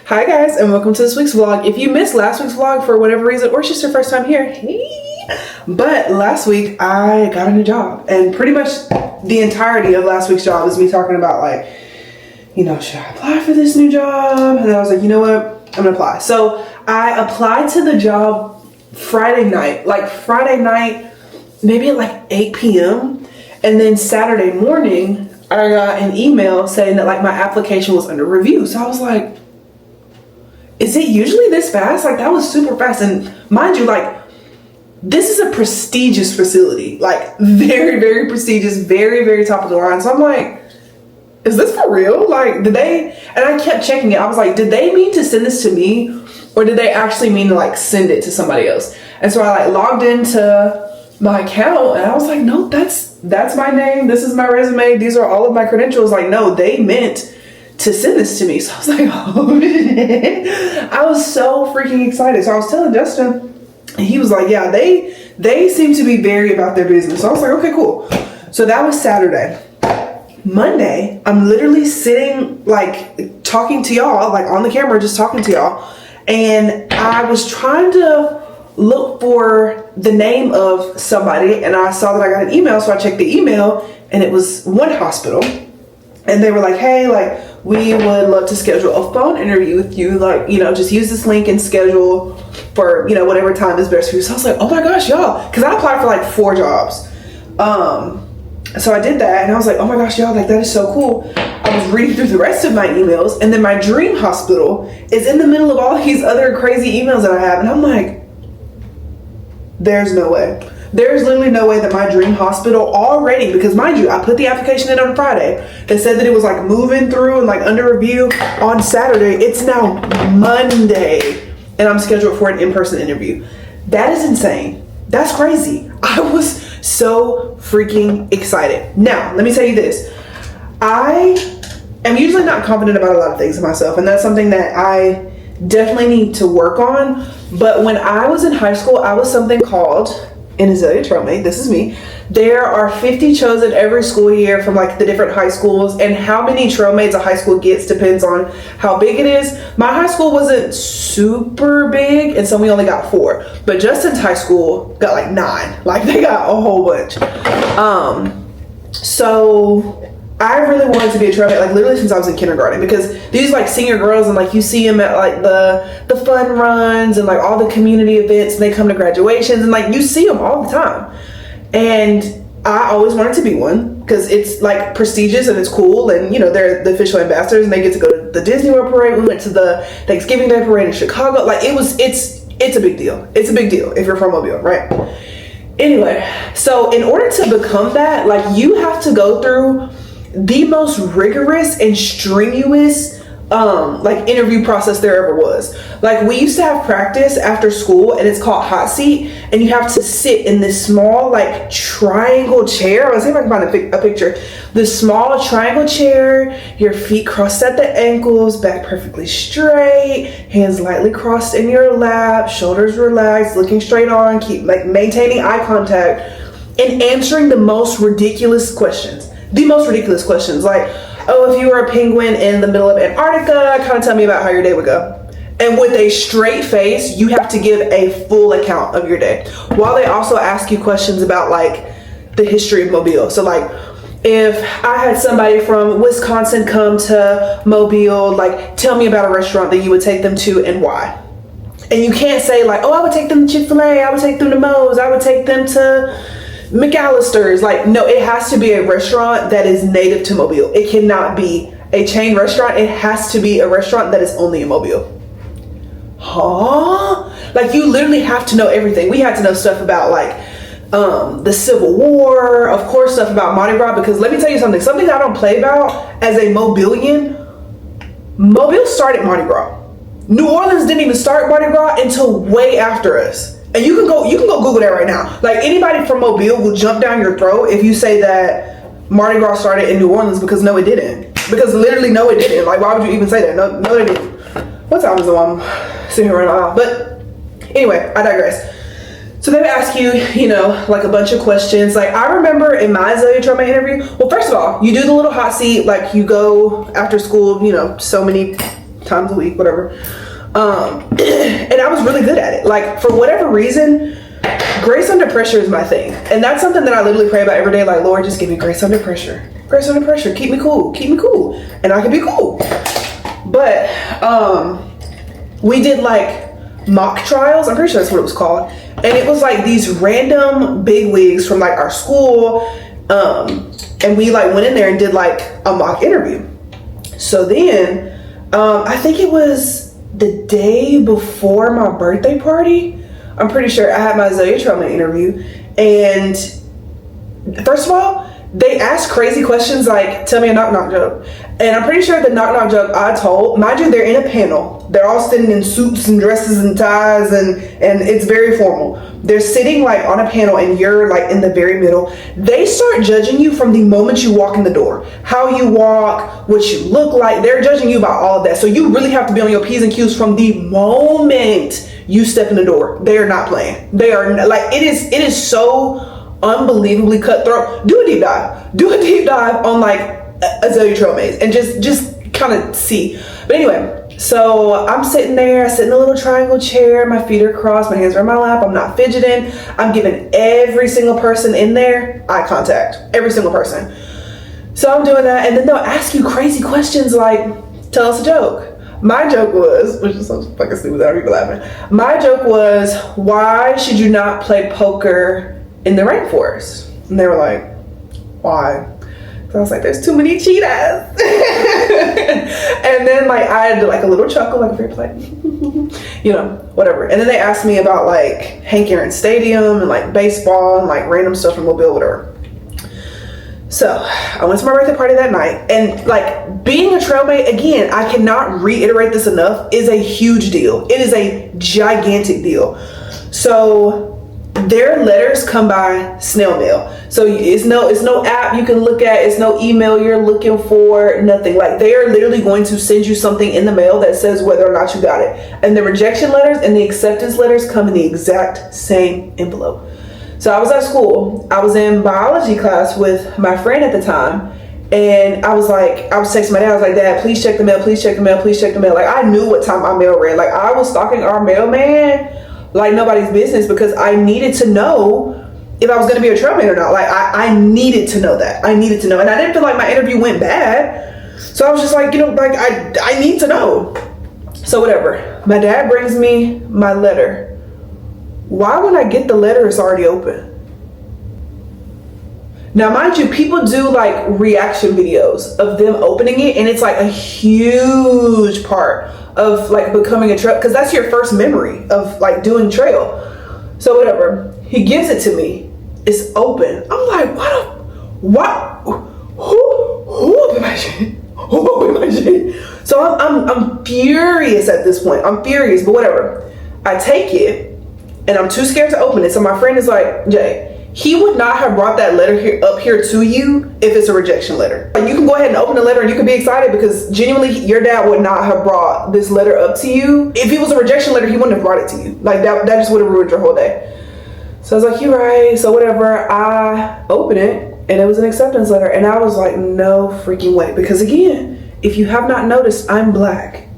Hi guys, and welcome to this week's vlog. If you missed last week's vlog for whatever reason, or it's just your first time here, hey. But last week I got a new job, and pretty much the entirety of last week's job is me talking about like, you know, should I apply for this new job? And then I was like, you know what, I'm gonna apply. So I applied to the job Friday night, maybe at like 8 p.m. And then Saturday morning, I got an email saying that like my application was under review. So I was like, is it usually this fast? Like, that was super fast. And mind you, like, this is a prestigious facility, like very, very prestigious, very, very top of the line. So I'm like, is this for real? Like, did they, and I kept checking it. I was like, did they mean to send this to me, or did they actually mean to like send it to somebody else? And so I like logged into my account and I was like, no, that's my name. This is my resume. These are all of my credentials. Like, no, they meant to send this to me. So I was like, oh shit. I was so freaking excited. So I was telling Justin, and he was like, yeah, they seem to be very about their business. So I was like, okay, cool. So that was Saturday. Monday, I'm literally sitting like talking to y'all, like on the camera, just talking to y'all. And I was trying to look for the name of somebody, and I saw that I got an email. So I checked the email, and it was one hospital. And they were like, hey, like, we would love to schedule a phone interview with you. Like, you know, just use this link and schedule for, you know, whatever time is best for you. So I was like, oh my gosh, y'all. Because I applied for like 4 jobs. So I did that and I was like, oh my gosh, y'all, like, that is so cool. I was reading through the rest of my emails, and then my dream hospital is in the middle of all these other crazy emails that I have. And I'm like, there's no way. There's literally no way that my dream hospital already, because mind you, I put the application in on Friday. They said that it was like moving through and like under review on Saturday. It's now Monday and I'm scheduled for an in-person interview. That is insane. That's crazy. I was so freaking excited. Now, let me tell you this. I am usually not confident about a lot of things in myself, and that's something that I definitely need to work on. But when I was in high school, I was something called an Azalea trail mate. This is me. There are 50 chosen every school year from like the different high schools, and how many trail mates a high school gets depends on how big it is. My high school wasn't super big, and so we only got 4, but Justin's high school got like 9. Like, they got a whole bunch. So I really wanted to be a trail mate, like literally since I was in kindergarten, because these like senior girls, and like you see them at like the fun runs and like all the community events, and they come to graduations, and like you see them all the time. And I always wanted to be one because it's like prestigious and it's cool, and you know, they're the official ambassadors and they get to go to the Disney World parade. We went to the Thanksgiving Day parade in Chicago. Like, it's a big deal. It's a big deal if you're from Mobile, right? Anyway, so in order to become that, like, you have to go through the most rigorous and strenuous like interview process there ever was. Like, we used to have practice after school, and it's called hot seat, and you have to sit in this small like triangle chair. Let's see if I can find a picture. This small triangle chair, your feet crossed at the ankles, back perfectly straight, hands lightly crossed in your lap, shoulders relaxed, looking straight on, keep like maintaining eye contact, and answering the most ridiculous questions. The most ridiculous questions, like, oh, if you were a penguin in the middle of Antarctica, kind of tell me about how your day would go. And with a straight face, you have to give a full account of your day, while they also ask you questions about like the history of Mobile. So like, if I had somebody from Wisconsin come to Mobile, like, tell me about a restaurant that you would take them to and why. And you can't say like, oh, I would take them to Chick-fil-A, I would take them to Moe's, I would take them to McAllister's. Like, no, it has to be a restaurant that is native to Mobile. It cannot be a chain restaurant. It has to be a restaurant that is only in Mobile. Huh? Like, you literally have to know everything. We had to know stuff about like the Civil War, of course, stuff about Mardi Gras, because let me tell you something I don't play about as a Mobilian. Mobile started Mardi Gras. New Orleans didn't even start Mardi Gras until way after us. And you can go Google that right now. Like, anybody from Mobile will jump down your throat if you say that Mardi Gras started in New Orleans, because no, it didn't. Because literally, no, it didn't. Like, why would you even say that? No, it didn't. What time is it? I'm sitting here right now. But anyway, I digress. So they would ask you, you know, like a bunch of questions. Like, I remember in my Azalea trail mate interview, well, first of all, you do the little hot seat. Like, you go after school, you know, so many times a week, whatever. And I was really good at it. Like, for whatever reason, grace under pressure is my thing. And that's something that I literally pray about every day. Like, Lord, just give me grace under pressure. Grace under pressure. Keep me cool. Keep me cool. And I can be cool. But we did like mock trials. I'm pretty sure that's what it was called. And it was like these random bigwigs from like our school. And we like went in there and did like a mock interview. So then I think it was the day before my birthday party. I'm pretty sure I had my Zoe Trauma interview. And first of all, they asked crazy questions like, tell me a knock-knock joke. And I'm pretty sure the knock-knock joke I told, mind you, they're in a panel. They're all sitting in suits and dresses and ties, and it's very formal. They're sitting like on a panel and you're like in the very middle. They start judging you from the moment you walk in the door. How you walk, what you look like. They're judging you about all of that. So you really have to be on your P's and Q's from the moment you step in the door. They are not playing. They are not, like, it is so unbelievably cutthroat. Do a deep dive on like a Zoe Trail maze and just kind of see. But anyway, so I'm sitting there, I sit in a little triangle chair, my feet are crossed, my hands are in my lap, I'm not fidgeting. I'm giving every single person in there eye contact, every single person. So I'm doing that, and then they'll ask you crazy questions like, tell us a joke. My joke was, which is so fucking stupid, I don't even laughing. My joke was, why should you not play poker in the rainforest? And they were like, why? So I was like, there's too many cheetahs. And then like I had like a little chuckle, like very polite, you know, whatever. And then they asked me about like Hank Aaron Stadium and like baseball and like random stuff in Mobile, whatever. So I went to my birthday party that night, and like being a trailmate, again, I cannot reiterate this enough, is a huge deal. It is a gigantic deal. So their letters come by snail mail. So it's no app you can look at, it's no email you're looking for, nothing. Like, they are literally going to send you something in the mail that says whether or not you got it. And the rejection letters and the acceptance letters come in the exact same envelope. So I was at school. I was in biology class with my friend at the time. And I was texting my dad. I was like, Dad, please check the mail, please check the mail, please check the mail. Like, I knew what time my mail read. Like, I was stalking our mailman like nobody's business, because I needed to know if I was going to be a trailmate or not. Like, I needed to know that. I needed to know. And I didn't feel like my interview went bad. So I was just like, you know, like, I need to know. So whatever. My dad brings me my letter. Why when I get the letter, it's already open? Now, mind you, people do like reaction videos of them opening it, and it's like a huge part of like becoming a trail, because that's your first memory of like doing trail. So whatever, he gives it to me, it's open. I'm like, what? Who opened my shit? Who opened my shit? So I'm furious at this point. I'm furious, but whatever. I take it, and I'm too scared to open it. So my friend is like, Jay, he would not have brought that letter up here to you if it's a rejection letter. You can go ahead and open the letter and you can be excited, because genuinely your dad would not have brought this letter up to you. If it was a rejection letter, he wouldn't have brought it to you. Like, that just would have ruined your whole day. So I was like, you're right. So whatever, I opened it and it was an acceptance letter. And I was like, no freaking way. Because again, if you have not noticed, I'm black,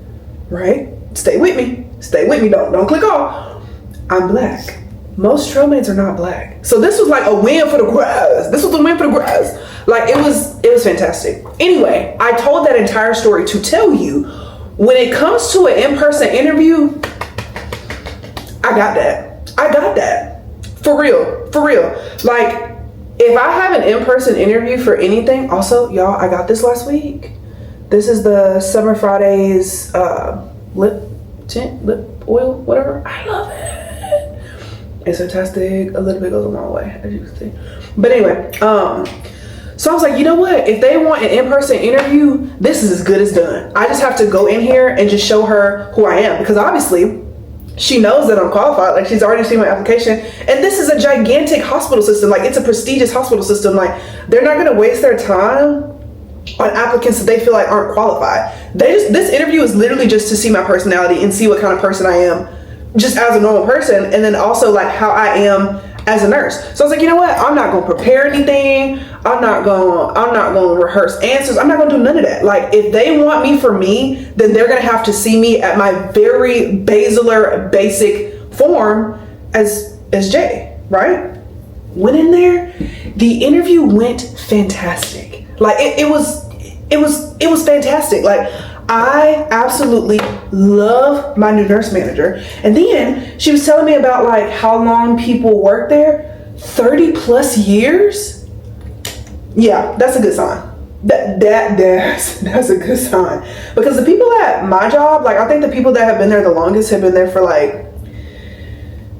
right? Stay with me. Stay with me. Don't click off. I'm black. Most trailmates are not black. So this was like a win for the grass. This was a win for the grass. Like, it was fantastic. Anyway, I told that entire story to tell you, when it comes to an in-person interview, I got that. I got that. For real. For real. Like, if I have an in-person interview for anything, also, y'all, I got this last week. This is the Summer Fridays lip tint, lip oil, whatever. I love it. It's fantastic. A little bit goes a long way, as you can see. But anyway, so I was like, you know what? If they want an in-person interview, this is as good as done. I just have to go in here and just show her who I am, because obviously she knows that I'm qualified. Like, she's already seen my application, and this is a gigantic hospital system. Like, it's a prestigious hospital system. Like, they're not going to waste their time on applicants that they feel like aren't qualified. This interview is literally just to see my personality and see what kind of person I am, just as a normal person, and then also like how I am as a nurse. So I was like, you know what? I'm not going to prepare anything. I'm not going to rehearse answers. I'm not going to do none of that. Like, if they want me for me, then they're going to have to see me at my very basic form as Jay, right? Went in there. The interview went fantastic. Like, it was fantastic. Like, I absolutely love my new nurse manager. And then she was telling me about like how long people work there, 30 plus years. Yeah, that's a good sign. That's a good sign. Because the people at my job, like I think the people that have been there the longest have been there for like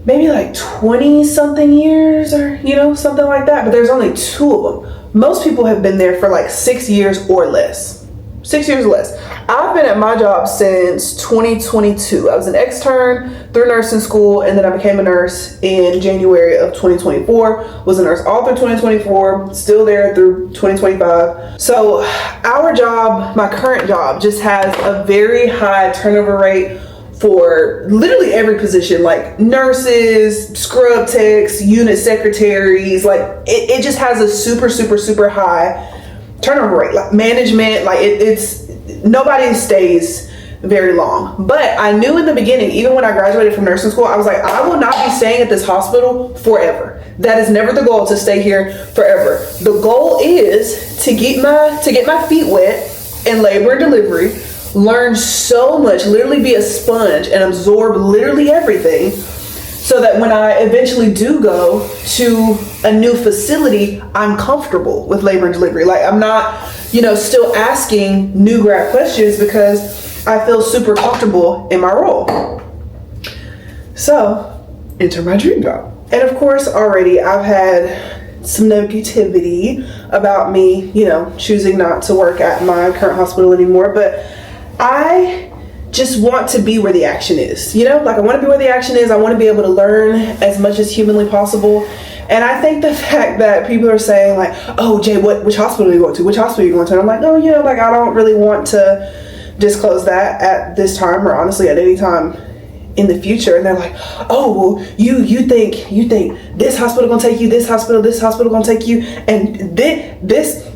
maybe like 20 something years or, you know, something like that. But there's only 2 of them. Most people have been there for like 6 years or less. 6 years or less. I've been at my job since 2022. I was an extern through nursing school, and then I became a nurse in January of 2024. Was a nurse all through 2024, still there through 2025. So our job, my current job, just has a very high turnover rate for literally every position, like nurses, scrub techs, unit secretaries. Like it just has a super high turnover rate. Like management, like it's nobody stays very long. But I knew in the beginning, even when I graduated from nursing school, I was like, I will not be staying at this hospital forever. That is never the goal, to stay here forever. The goal is to get my feet wet in labor and delivery, learn so much, literally be a sponge and absorb literally everything, so that when I eventually do go to a new facility, I'm comfortable with labor and delivery. Like I'm not, still asking new grad questions because I feel super comfortable in my role. So, enter my dream job. And of course, already I've had some negativity about me, choosing not to work at my current hospital anymore, but I just want to be where the action is, like I want to be where the action is. I want to be able to learn as much as humanly possible. And I think the fact that people are saying like, oh Jay, which hospital are you going to? Which hospital are you going to? And I'm like, no, like I don't really want to disclose that at this time, or honestly at any time in the future. And they're like, oh, well, you think this hospital gonna take you, this hospital gonna take you, and this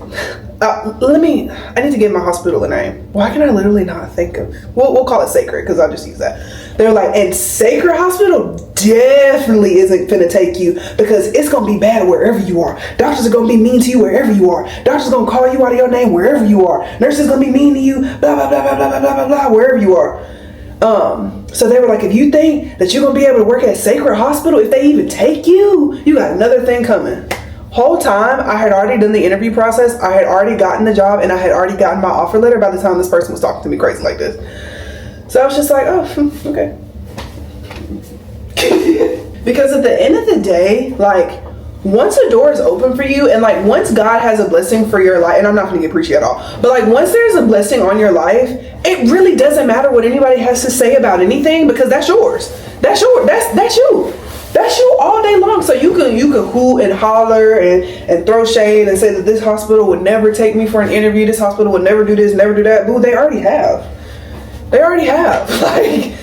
I need to give my hospital a name. Why can I literally not think of, we'll call it Sacred, because I'll just use that. They're like, and Sacred Hospital definitely isn't gonna take you because it's gonna be bad wherever you are. Doctors are gonna be mean to you wherever you are. Doctors are gonna call you out of your name wherever you are. Nurses gonna be mean to you, blah, blah, blah, blah, blah, blah, blah, blah, wherever you are. So they were like, if you think that you're gonna be able to work at Sacred Hospital, if they even take you, you got another thing coming. Whole time I had already done the interview process, I had already gotten the job, and I had already gotten my offer letter by the time this person was talking to me crazy like this. So I was just like, oh, okay. Because at the end of the day, like, once a door is open for you, and like once God has a blessing for your life, and I'm not gonna get preachy at all, but like once there's a blessing on your life, it really doesn't matter what anybody has to say about anything, because that's yours. That's yours. That's you. That's you all day long. So you can hoot and holler and throw shade and say that this hospital would never take me for an interview. This hospital would never do this, never do that. Boo, they already have. Like,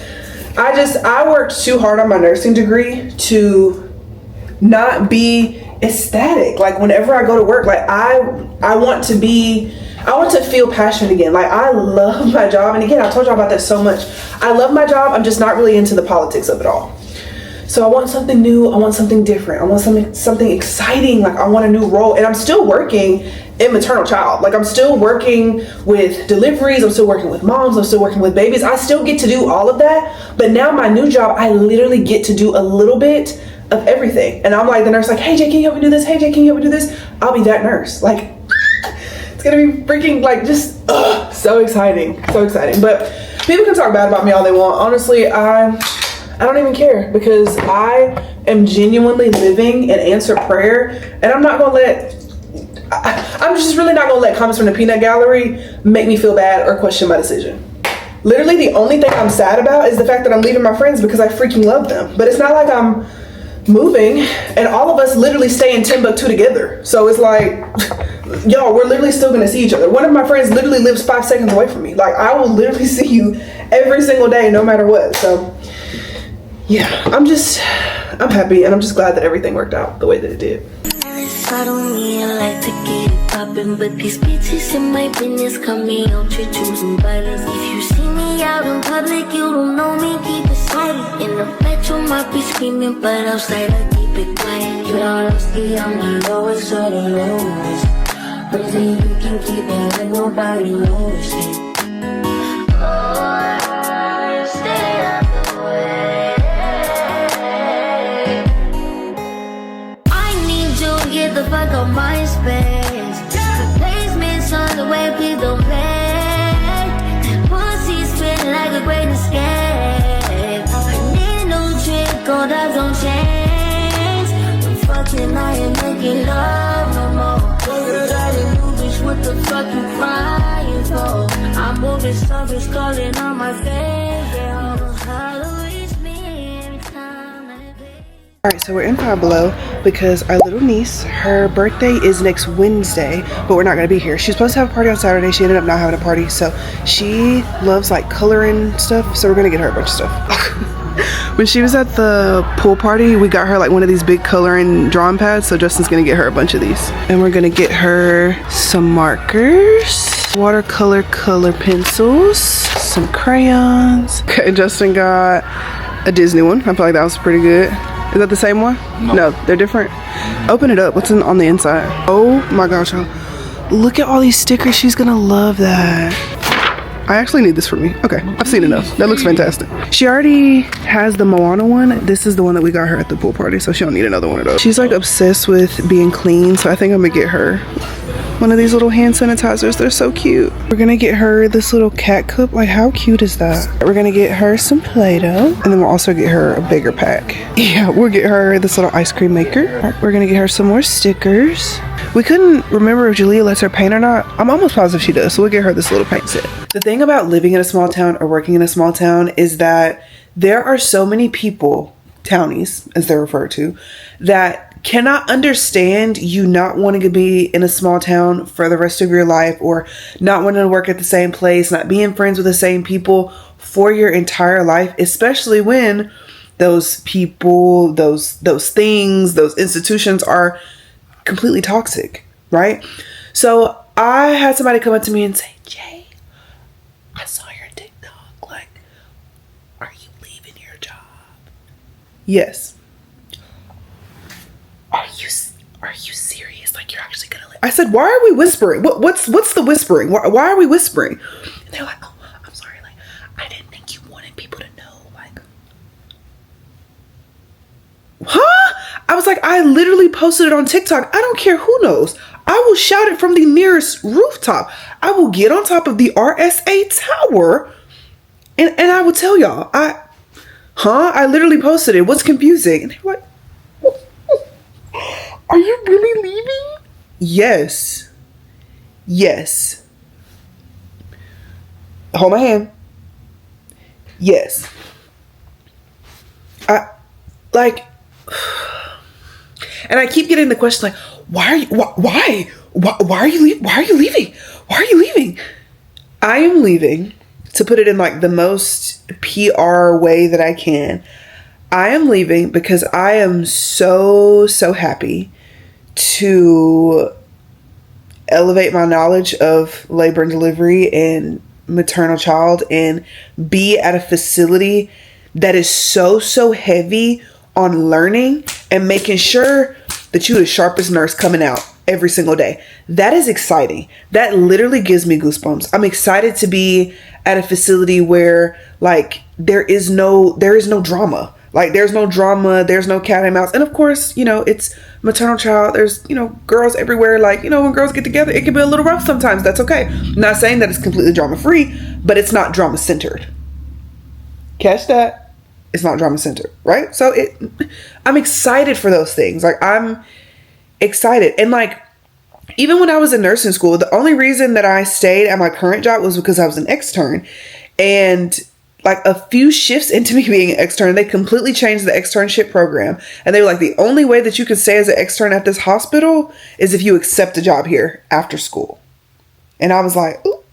I worked too hard on my nursing degree to not be ecstatic. Like whenever I go to work, like I want to feel passionate again. Like I love my job. And again, I told y'all about that so much. I love my job. I'm just not really into the politics of it all. So I want something new, I want something different, I want something exciting, like I want a new role. And I'm still working in maternal child. Like I'm still working with deliveries, I'm still working with moms, I'm still working with babies. I still get to do all of that. But now my new job, I literally get to do a little bit of everything. And I'm like the nurse, like, hey Jay, can you help me do this? Hey Jay, can you help me do this? I'll be that nurse. Like, it's gonna be freaking like just so exciting, so exciting. But people can talk bad about me all they want. Honestly, I don't even care, because I am genuinely living an answered prayer, and I'm just really not gonna let comments from the peanut gallery make me feel bad or question my decision. Literally the only thing I'm sad about is the fact that I'm leaving my friends, because I freaking love them. But it's not like I'm moving, and all of us literally stay in Timbuktu together. So it's like, y'all, we're literally still gonna see each other. One of my friends literally lives 5 seconds away from me. Like I will literally see you every single day, no matter what. So yeah, I'm I'm happy, and I'm just glad that everything worked out the way that it did. I don't mean like to get it poppin', but these bitches in my business come me out to choosing violence. If you see me out in public, you don't know me, keep it silent. In the bedroom, I be screaming, but outside I keep it quiet. You don't see I'm the lowest of the lowest. But then you can keep it like nobody knows it. Oh, stay out the way. I need you to get the fuck out my space. The basement's on the way, please don't play. Pussy spin like a great escape. I need no trick, gold eyes don't change. I'm fucking, I ain't making love no more. What the fuck you crying for? I'm moving stuff, it's calling on my face. Yeah, how to reach me every time I play. Alright, so we're in Pablo because our little niece, her birthday is next Wednesday, but we're not going to be here. She was supposed to have a party on Saturday. She ended up not having a party, so she loves like coloring stuff, so we're going to get her a bunch of stuff. When she was at the pool party, we got her like one of these big coloring drawing pads, so Justin's gonna get her a bunch of these. And we're gonna get her some markers, watercolor color pencils, some crayons. Okay, Justin got a Disney one. I feel like that was pretty good. Is that the same one? No, they're different. Open it up. What's on the inside? Oh my gosh, y'all. Look at all these stickers. She's gonna love that. I actually need this for me. Okay, I've seen enough. That looks fantastic. She already has the Moana one. This is the one that we got her at the pool party, so she don't need another one of those. She's like obsessed with being clean, so I think I'm gonna get her one of these little hand sanitizers. They're so cute. We're gonna get her this little cat cup. Like, how cute is that? We're gonna get her some Play-Doh, and then we'll also get her a bigger pack. Yeah, we'll get her this little ice cream maker. We're gonna get her some more stickers. We couldn't remember if Julia lets her paint or not. I'm almost positive she does, so we'll get her this little paint set. The thing about living in a small town or working in a small town is that there are so many people, townies as they're referred to, that cannot understand you not wanting to be in a small town for the rest of your life, or not wanting to work at the same place, not being friends with the same people for your entire life, especially when those people, those things, those institutions are completely toxic, right? So I had somebody come up to me and say, Jay, I saw your TikTok. Like, are you leaving your job? Yes. Are you serious? Like, you're actually gonna leave? I said, why are we whispering? What's the whispering? Why are we whispering? And they're like, oh, I'm sorry. Like, I didn't think you wanted people to know. Like, huh? I was like, I literally posted it on TikTok. I don't care who knows. I will shout it from the nearest rooftop. I will get on top of the RSA tower and I will tell y'all. I literally posted it. What's confusing? And they're like, are you really leaving? Yes. Yes. Hold my hand. Yes. And I keep getting the question like, why are you leaving? Why are you leaving? Why are you leaving? I am leaving, to put it in like the most PR way that I can. I am leaving because I am so happy to elevate my knowledge of labor and delivery and maternal child and be at a facility that is so heavy on learning and making sure that you're the sharpest nurse coming out every single day. That is exciting. That literally gives me goosebumps. I'm excited to be at a facility where like there is no drama. Like there's no drama, there's no cat and mouse. And of course, you know, it's maternal child. There's, you know, girls everywhere. Like, you know, when girls get together, it can be a little rough sometimes. That's okay. I'm not saying that it's completely drama free, but it's not drama centered. Catch that? It's not drama centered, right? So I'm excited for those things. Like I'm excited. And like, even when I was in nursing school, the only reason that I stayed at my current job was because I was an extern. And like a few shifts into me being an extern, they completely changed the externship program. And they were like, the only way that you can stay as an extern at this hospital is if you accept a job here after school. And I was like, ooh.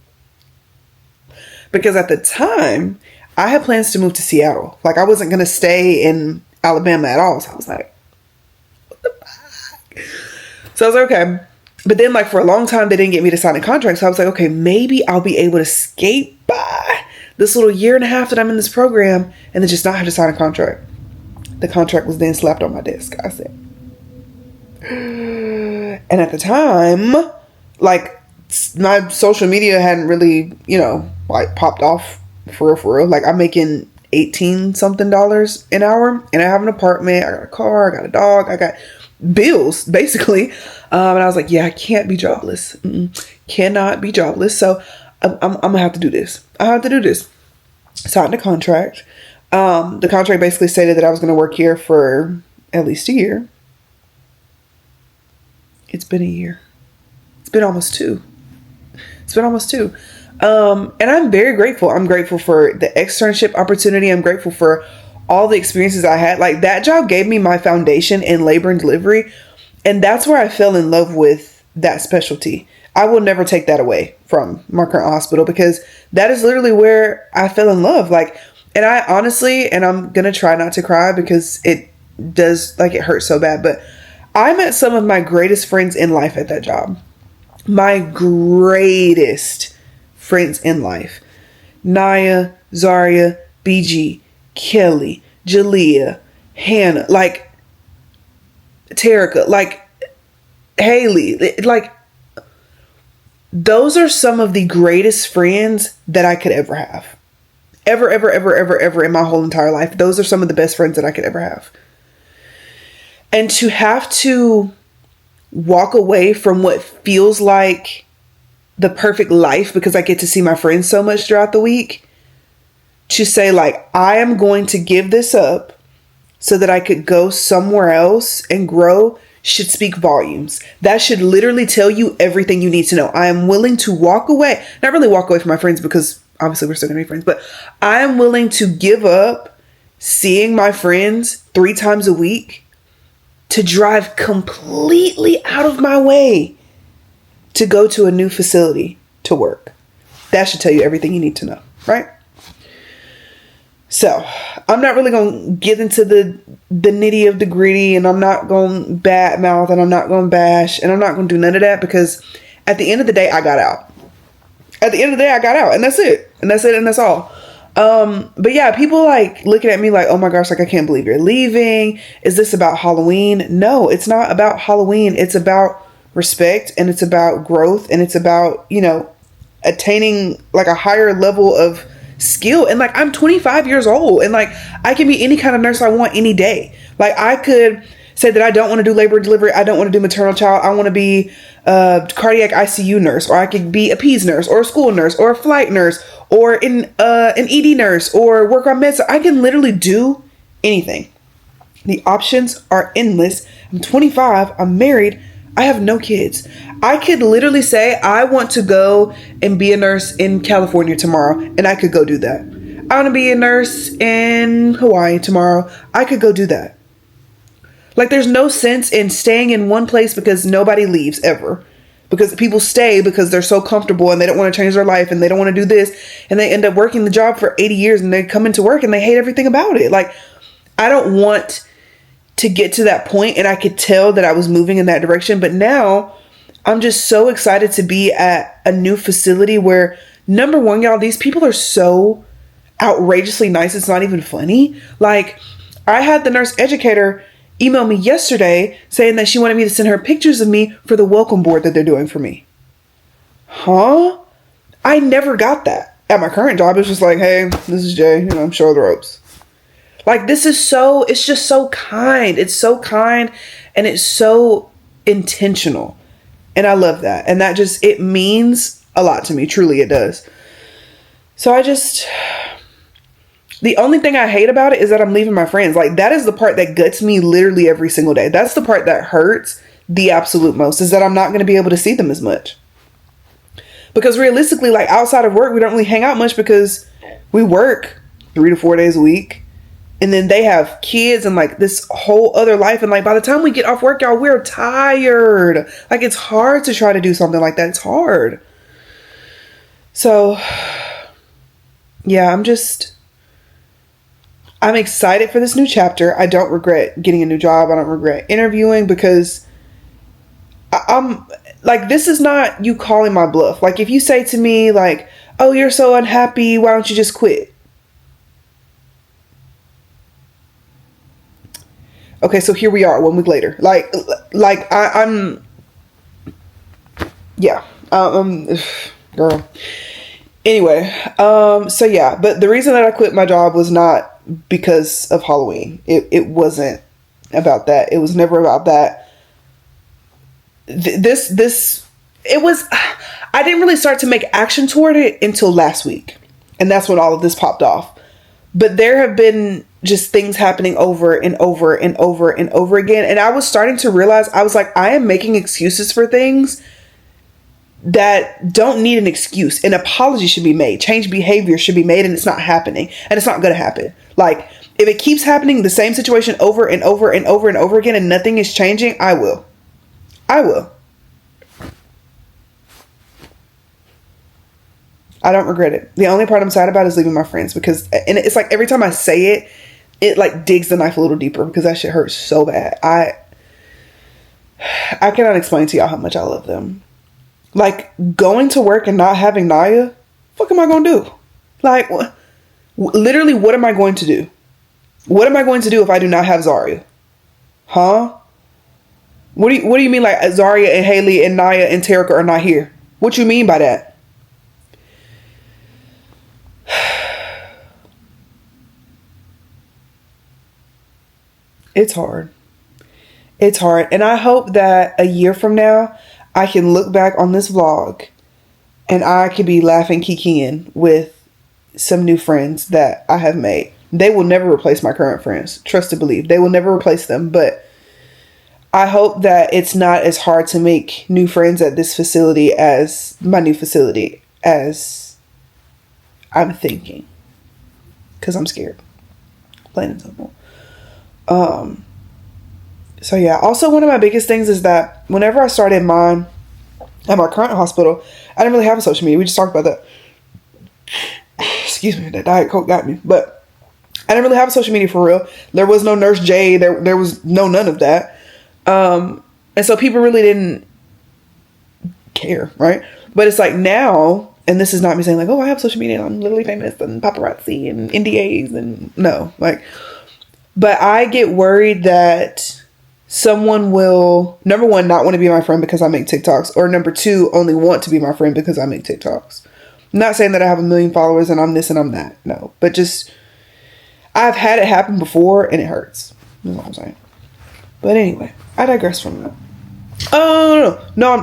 Because at the time, I had plans to move to Seattle. Like I wasn't going to stay in Alabama at all. So I was like, what the fuck? So I was like, okay. But then, like, for a long time, they didn't get me to sign a contract. So I was like, okay, maybe I'll be able to skate by this little year and a half that I'm in this program and then just not have to sign a contract. The contract was then slapped on my desk. I said, and at the time, like, my social media hadn't really, like, popped off for real. Like, I'm making $18 something an hour, and I have an apartment, I got a car, I got a dog, I got bills, basically. And I was like, yeah, I can't be jobless. Cannot be jobless. So I'm gonna have to do this. I have to do this. Signed a contract. The contract basically stated that I was going to work here for at least a year. It's been a year. It's been almost two. And I'm very grateful. I'm grateful for the externship opportunity. I'm grateful for all the experiences I had. Like, that job gave me my foundation in labor and delivery. And that's where I fell in love with that specialty. I will never take that away from my current hospital, because that is literally where I fell in love. Like, and I honestly, and I'm going to try not to cry because it does, like, it hurts so bad, but I met some of my greatest friends in life at that job. My greatest friends in life. Naya, Zaria, BG, Kelly, Jalea, Hannah, like, Terica, like, Haley, like, those are some of the greatest friends that I could ever have. Ever in my whole entire life. Those are some of the best friends that I could ever have. And to have to walk away from what feels like the perfect life, because I get to see my friends so much throughout the week, to say, like, I am going to give this up so that I could go somewhere else and grow, should speak volumes. That should literally tell you everything you need to know. I am willing to walk away, not really walk away from my friends, because obviously we're still gonna be friends, but I am willing to give up seeing my friends 3 times a week to drive completely out of my way to go to a new facility to work. That should tell you everything you need to know, right? So I'm not really going to get into the nitty of the gritty, and I'm not going to bad mouth, and I'm not going to bash, and I'm not going to do none of that, because at the end of the day, I got out. At the end of the day, I got out, and that's it. And that's it, and that's all. But yeah, people like looking at me like, oh my gosh, like, I can't believe you're leaving. Is this about Halloween? No, it's not about Halloween. It's about respect, and it's about growth, and it's about, attaining like a higher level of skill. And like, I'm 25 years old, and like, I can be any kind of nurse I want any day. Like, I could say that I don't want to do labor and delivery. I don't want to do maternal child. I want to be a cardiac ICU nurse, or I could be a PEDS nurse, or a school nurse, or a flight nurse, or an ED nurse, or work on meds. I can literally do anything. The options are endless. I'm 25. I'm married. I have no kids. I could literally say I want to go and be a nurse in California tomorrow, and I could go do that. I want to be a nurse in Hawaii tomorrow. I could go do that. Like, there's no sense in staying in one place because nobody leaves ever. Because people stay because they're so comfortable and they don't want to change their life and they don't want to do this. And they end up working the job for 80 years and they come into work and they hate everything about it. Like, I don't want to get to that point, and I could tell that I was moving in that direction. But now I'm just so excited to be at a new facility where, number one, y'all, these people are so outrageously nice. It's not even funny. Like, I had the nurse educator email me yesterday saying that she wanted me to send her pictures of me for the welcome board that they're doing for me. Huh? I never got that at my current job. It's just like, hey, this is Jay, show the ropes. Like, this is so, it's just so kind. It's so kind, and it's so intentional. And I love that. And that just, it means a lot to me. Truly, it does. So the only thing I hate about it is that I'm leaving my friends. Like, that is the part that guts me literally every single day. That's the part that hurts the absolute most, is that I'm not going to be able to see them as much. Because realistically, like, outside of work, we don't really hang out much because we work 3 to 4 days a week. And then they have kids and like this whole other life. And like, by the time we get off work, y'all, we're tired. Like, it's hard to try to do something like that. It's hard. So yeah, I'm excited for this new chapter. I don't regret getting a new job. I don't regret interviewing because I'm like, this is not you calling my bluff. Like, if you say to me like, oh, you're so unhappy, why don't you just quit? Okay, so here we are 1 week later. I'm yeah. Girl. Anyway, so yeah, but the reason that I quit my job was not because of Halloween. It wasn't about that. It was never about that. It was, I didn't really start to make action toward it until last week. And that's when all of this popped off. But there have been just things happening over and over and over and over again. And I was starting to realize, I was like, I am making excuses for things that don't need an excuse. An apology should be made. Change behavior should be made, and it's not happening. And it's not going to happen. Like, if it keeps happening, the same situation over and over and over and over again, and nothing is changing, I will. I don't regret it. The only part I'm sad about is leaving my friends, because, and it's like every time I say it, it like digs the knife a little deeper, because that shit hurts so bad. I cannot explain to y'all how much I love them. Like, going to work and not having Naya, what am I going to do? Like, literally, what am I going to do? What am I going to do if I do not have Zaria? Huh? What do you mean, like, Zaria and Haley and Naya and Terica are not here? What you mean by that? It's hard. It's hard. And I hope that a year from now, I can look back on this vlog and I could be laughing, kikiing with some new friends that I have made. They will never replace my current friends. Trust to believe. They will never replace them. But I hope that it's not as hard to make new friends at this facility as my new facility as I'm thinking. Because I'm scared. Plain and simple. So yeah, also one of my biggest things is that whenever I started mine at my current hospital, I didn't really have a social media. We just talked about that. Excuse me, that Diet Coke got me. But I didn't really have a social media for real. There was no Nurse J. There was none of that. And so people really didn't care, right? But it's like now, and this is not me saying like, oh, I have social media and I'm literally famous and paparazzi and NDAs and no, like, but I get worried that someone will, number one, not want to be my friend because I make TikToks, or number two, only want to be my friend because I make TikToks. I'm not saying that I have 1 million followers and I'm this and I'm that. No, but just, I've had it happen before and it hurts. That's what I'm saying. But anyway, I digress from that. Oh, no.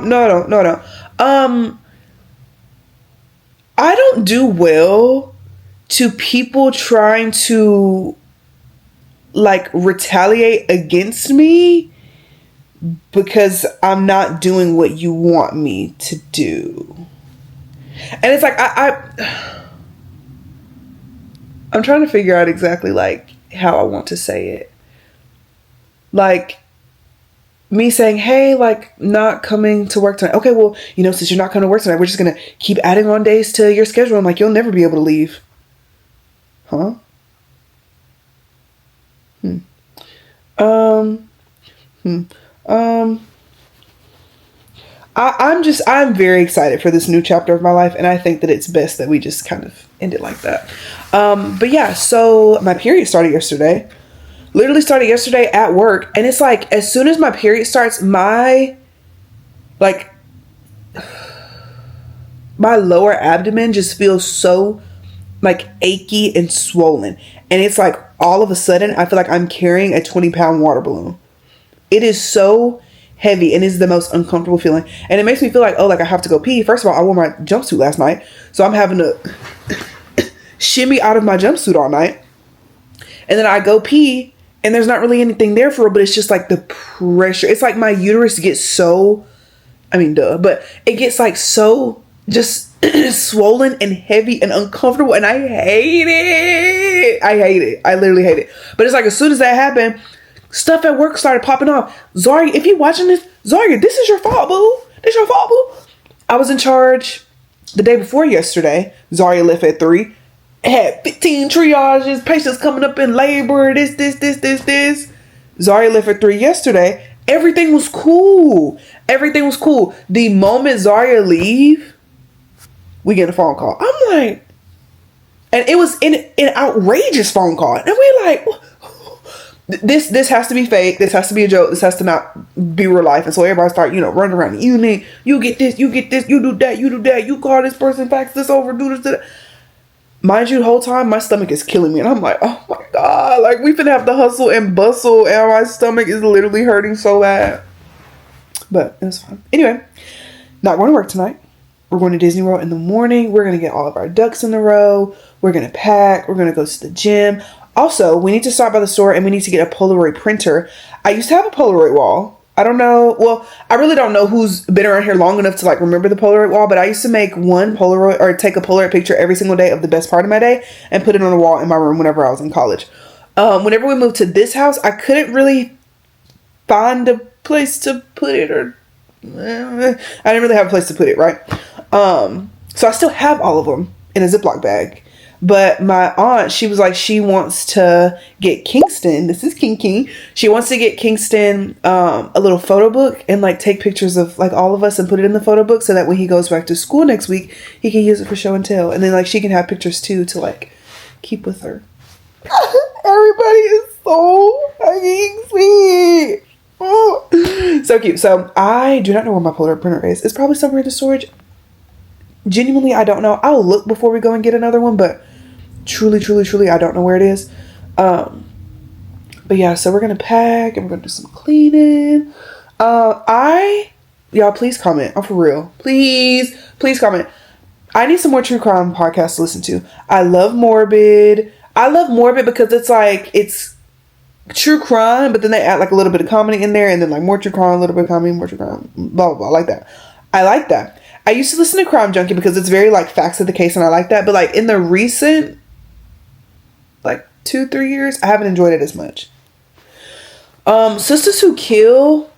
I don't do well to people trying to like retaliate against me because I'm not doing what you want me to do. And it's like, I'm trying to figure out exactly like how I want to say it. Like me saying, hey, like not coming to work tonight. Okay, well, you know, since you're not coming to work tonight, we're just going to keep adding on days to your schedule. I'm like, you'll never be able to leave. Huh? I'm very excited for this new chapter of my life, and I think that it's best that we just kind of end it like that. But yeah, so my period started yesterday. Literally started yesterday at work, and it's like as soon as my period starts, my lower abdomen just feels so like achy and swollen, and it's like all of a sudden I feel like I'm carrying a 20-pound water balloon. It is so heavy and is the most uncomfortable feeling, and it makes me feel like, oh, like I have to go pee. First of all, I wore my jumpsuit last night, so I'm having to shimmy out of my jumpsuit all night, and then I go pee and there's not really anything there for it, but it's just like the pressure. It's like my uterus gets so, but it gets like so just swollen and heavy and uncomfortable, and I hate it. I literally hate it. But it's like as soon as that happened, stuff at work started popping off. Zaria, if you're watching this, Zaria, this is your fault, boo. This your fault, boo. I was in charge the day before yesterday. Zaria left at 3. Had 15 triages, patients coming up in labor, this. Zaria left at 3 yesterday. Everything was cool. The moment Zaria leave, we get a phone call. I'm like, and it was an outrageous phone call. And we're like, this has to be fake. This has to be a joke. This has to not be real life. And so everybody start, running around the unit. You get this, you do that, you call this person, fax this over, do this, do that. Mind you, the whole time, my stomach is killing me. And I'm like, oh my God. Like, we finna have to hustle and bustle. And my stomach is literally hurting so bad. But it was fun. Anyway, not going to work tonight. We're going to Disney World in the morning. We're going to get all of our ducks in a row. We're going to pack. We're going to go to the gym. Also, we need to stop by the store and we need to get a Polaroid printer. I used to have a Polaroid wall. I don't know. Well, I really don't know who's been around here long enough to like remember the Polaroid wall, but I used to make one Polaroid or take a Polaroid picture every single day of the best part of my day and put it on the wall in my room whenever I was in college. Whenever we moved to this house, I couldn't really find a place to put it, or I didn't really have a place to put it, right? So I still have all of them in a Ziploc bag. But my aunt, she was like, she wants to get Kingston. This is King. She wants to get Kingston a little photo book and like take pictures of like all of us and put it in the photo book so that when he goes back to school next week, he can use it for show and tell. And then like she can have pictures too to like keep with her. Everybody is so fucking sweet. Oh, so cute. So I do not know where my Polaroid printer is. It's probably somewhere in the storage. Genuinely, I don't know. I'll look before we go and get another one, but truly, I don't know where it is. But yeah, so we're gonna pack and we're gonna do some cleaning. Y'all please comment. Oh, for real. Please comment. I need some more true crime podcasts to listen to. I love Morbid because it's like, it's true crime, but then they add like a little bit of comedy in there and then like more true crime, a little bit of comedy, more true crime, blah, blah, blah. Like that. I like that. I used to listen to Crime Junkie because it's very like facts of the case and I like that. But like in the recent like 2-3 years, I haven't enjoyed it as much. Sisters Who Kill,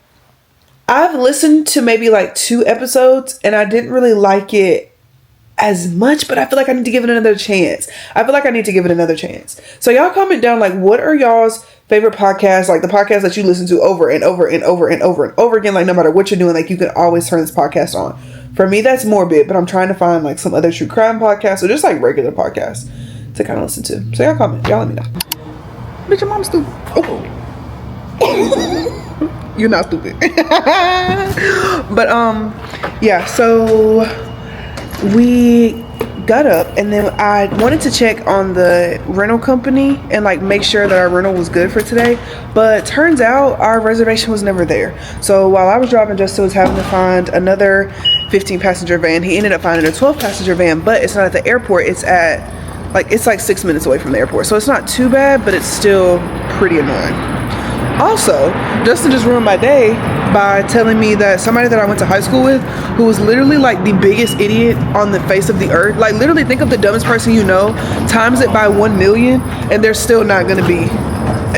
I've listened to maybe like 2 episodes and I didn't really like it as much, but I feel like I need to give it another chance. So y'all comment down like, what are y'all's favorite podcasts, like the podcasts that you listen to over and over again, like no matter what you're doing, like you can always turn this podcast on. For me, that's Morbid, but I'm trying to find like some other true crime podcasts or just like regular podcasts to kind of listen to. So y'all comment, y'all let me know. Bitch, your mom's stupid. Oh. You're not stupid. But yeah, so we got up and then I wanted to check on the rental company and like make sure that our rental was good for today, but turns out our reservation was never there. So while I was driving, Justin was having to find another 15 passenger van. He ended up finding a 12 passenger van, but it's not at the airport. It's like 6 minutes away from the airport, so it's not too bad, but it's still pretty annoying. Also, Justin just ruined my day by telling me that somebody that I went to high school with, who was literally like the biggest idiot on the face of the earth, like literally think of the dumbest person you know, times it by 1 million, and they're still not going to be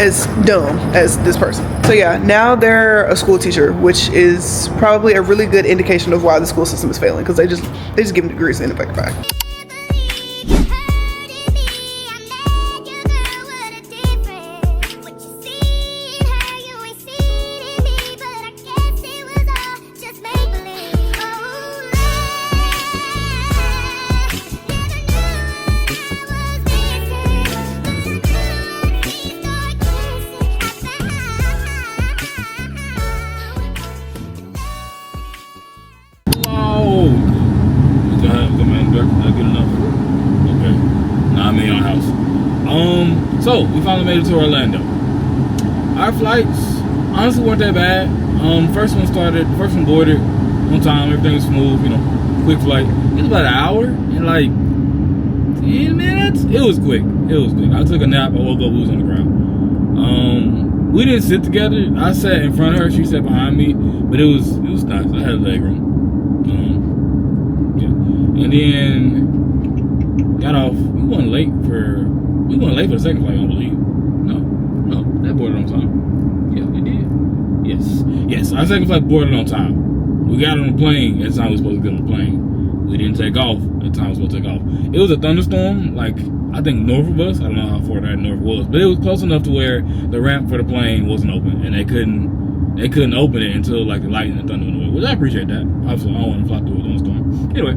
as dumb as this person. So yeah, now they're a school teacher, which is probably a really good indication of why the school system is failing, because they just give them degrees in effect back. So we finally made it to Orlando. Our flights honestly weren't that bad. First one boarded on time, everything was smooth, quick flight. It was about an hour and like 10 minutes. It was quick. I took a nap, I woke up, we was on the ground. We didn't sit together. I sat in front of her, she sat behind me, but it was nice. I had leg room. Yeah. And then got off. We weren't late for the second flight, I believe. No, that boarded on time. Yeah, it did. Yes. Our second flight boarded on time. We got on the plane at the time we were supposed to get on the plane. we didn't take off at times we'll take off. It was a thunderstorm, like I think north of us. I don't know how far that north was, but it was close enough to where the ramp for the plane wasn't open, and they couldn't open it until like the lightning and thunder went away, which I appreciate that. Obviously, I don't want to fly through a thunderstorm. Anyway,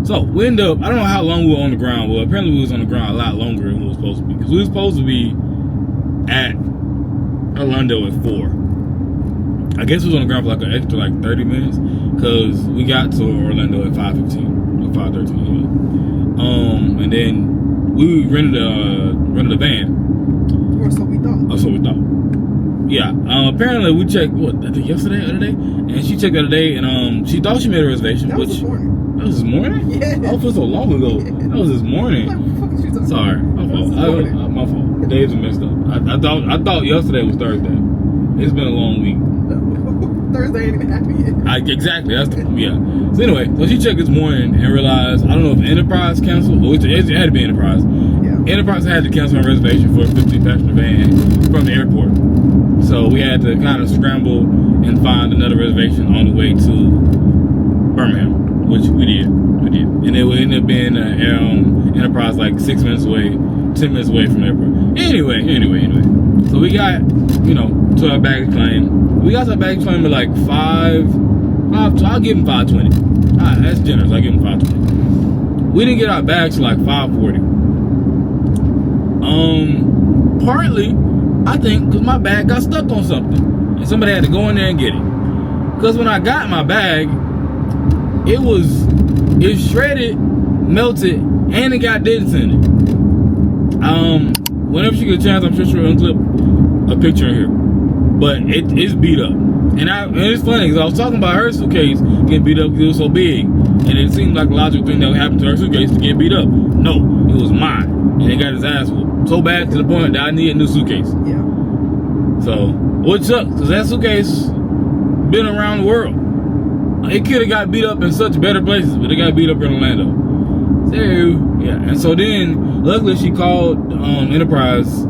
so we ended up, I don't know how long we were on the ground. Well, apparently we was on the ground a lot longer than we were supposed to be, because we were supposed to be at Orlando at 4. I guess we was on the ground for like an extra like 30 minutes, because we got to Orlando at 5:15 or 5:13 anyway. And then we rented a van. Or so we thought. Oh, so we thought. Yeah. Apparently we checked I think yesterday, other day, and she checked the other day, and she thought she made a reservation. That was this morning. That was this morning? Yeah. Oh, for so long ago. Yeah. That was this morning. Like, what the fuck is she talking Sorry, my fault. My fault. The days are messed up. I thought yesterday was Thursday. It's been a long week. Thursday ain't even happened yet. Exactly. That's the yeah. So anyway, so she checked this morning and realized, I don't know if Enterprise canceled, or it had to be Enterprise. Yeah. Enterprise had to cancel a reservation for a 15-passenger van from the airport. So we had to kind of scramble and find another reservation on the way to Birmingham, which we did. And it would end up being Enterprise like 6 minutes away, 10 minutes away from the airport. Anyway. So we got, to our baggage claim. We got to our baggage claim at like 5, I'll give him 520. That's generous, I'll give him 520. We didn't get our bags till like 540. Partly, I think, because my bag got stuck on something. And somebody had to go in there and get it. Because when I got my bag, it shredded, melted, and it got dents in it. Whenever she gets a chance, I'm sure she'll unclip a picture in here. But it's beat up. And it's funny, because I was talking about her suitcase getting beat up because it was so big. And it seemed like a logical thing that would happen to her suitcase to get beat up. No, it was mine. And it got his ass whooped. So bad to the point that I need a new suitcase. Yeah. So, what sucks, because that suitcase been around the world. It could have got beat up in such better places, but it got beat up in Orlando. So, yeah. And so then, luckily she called Enterprise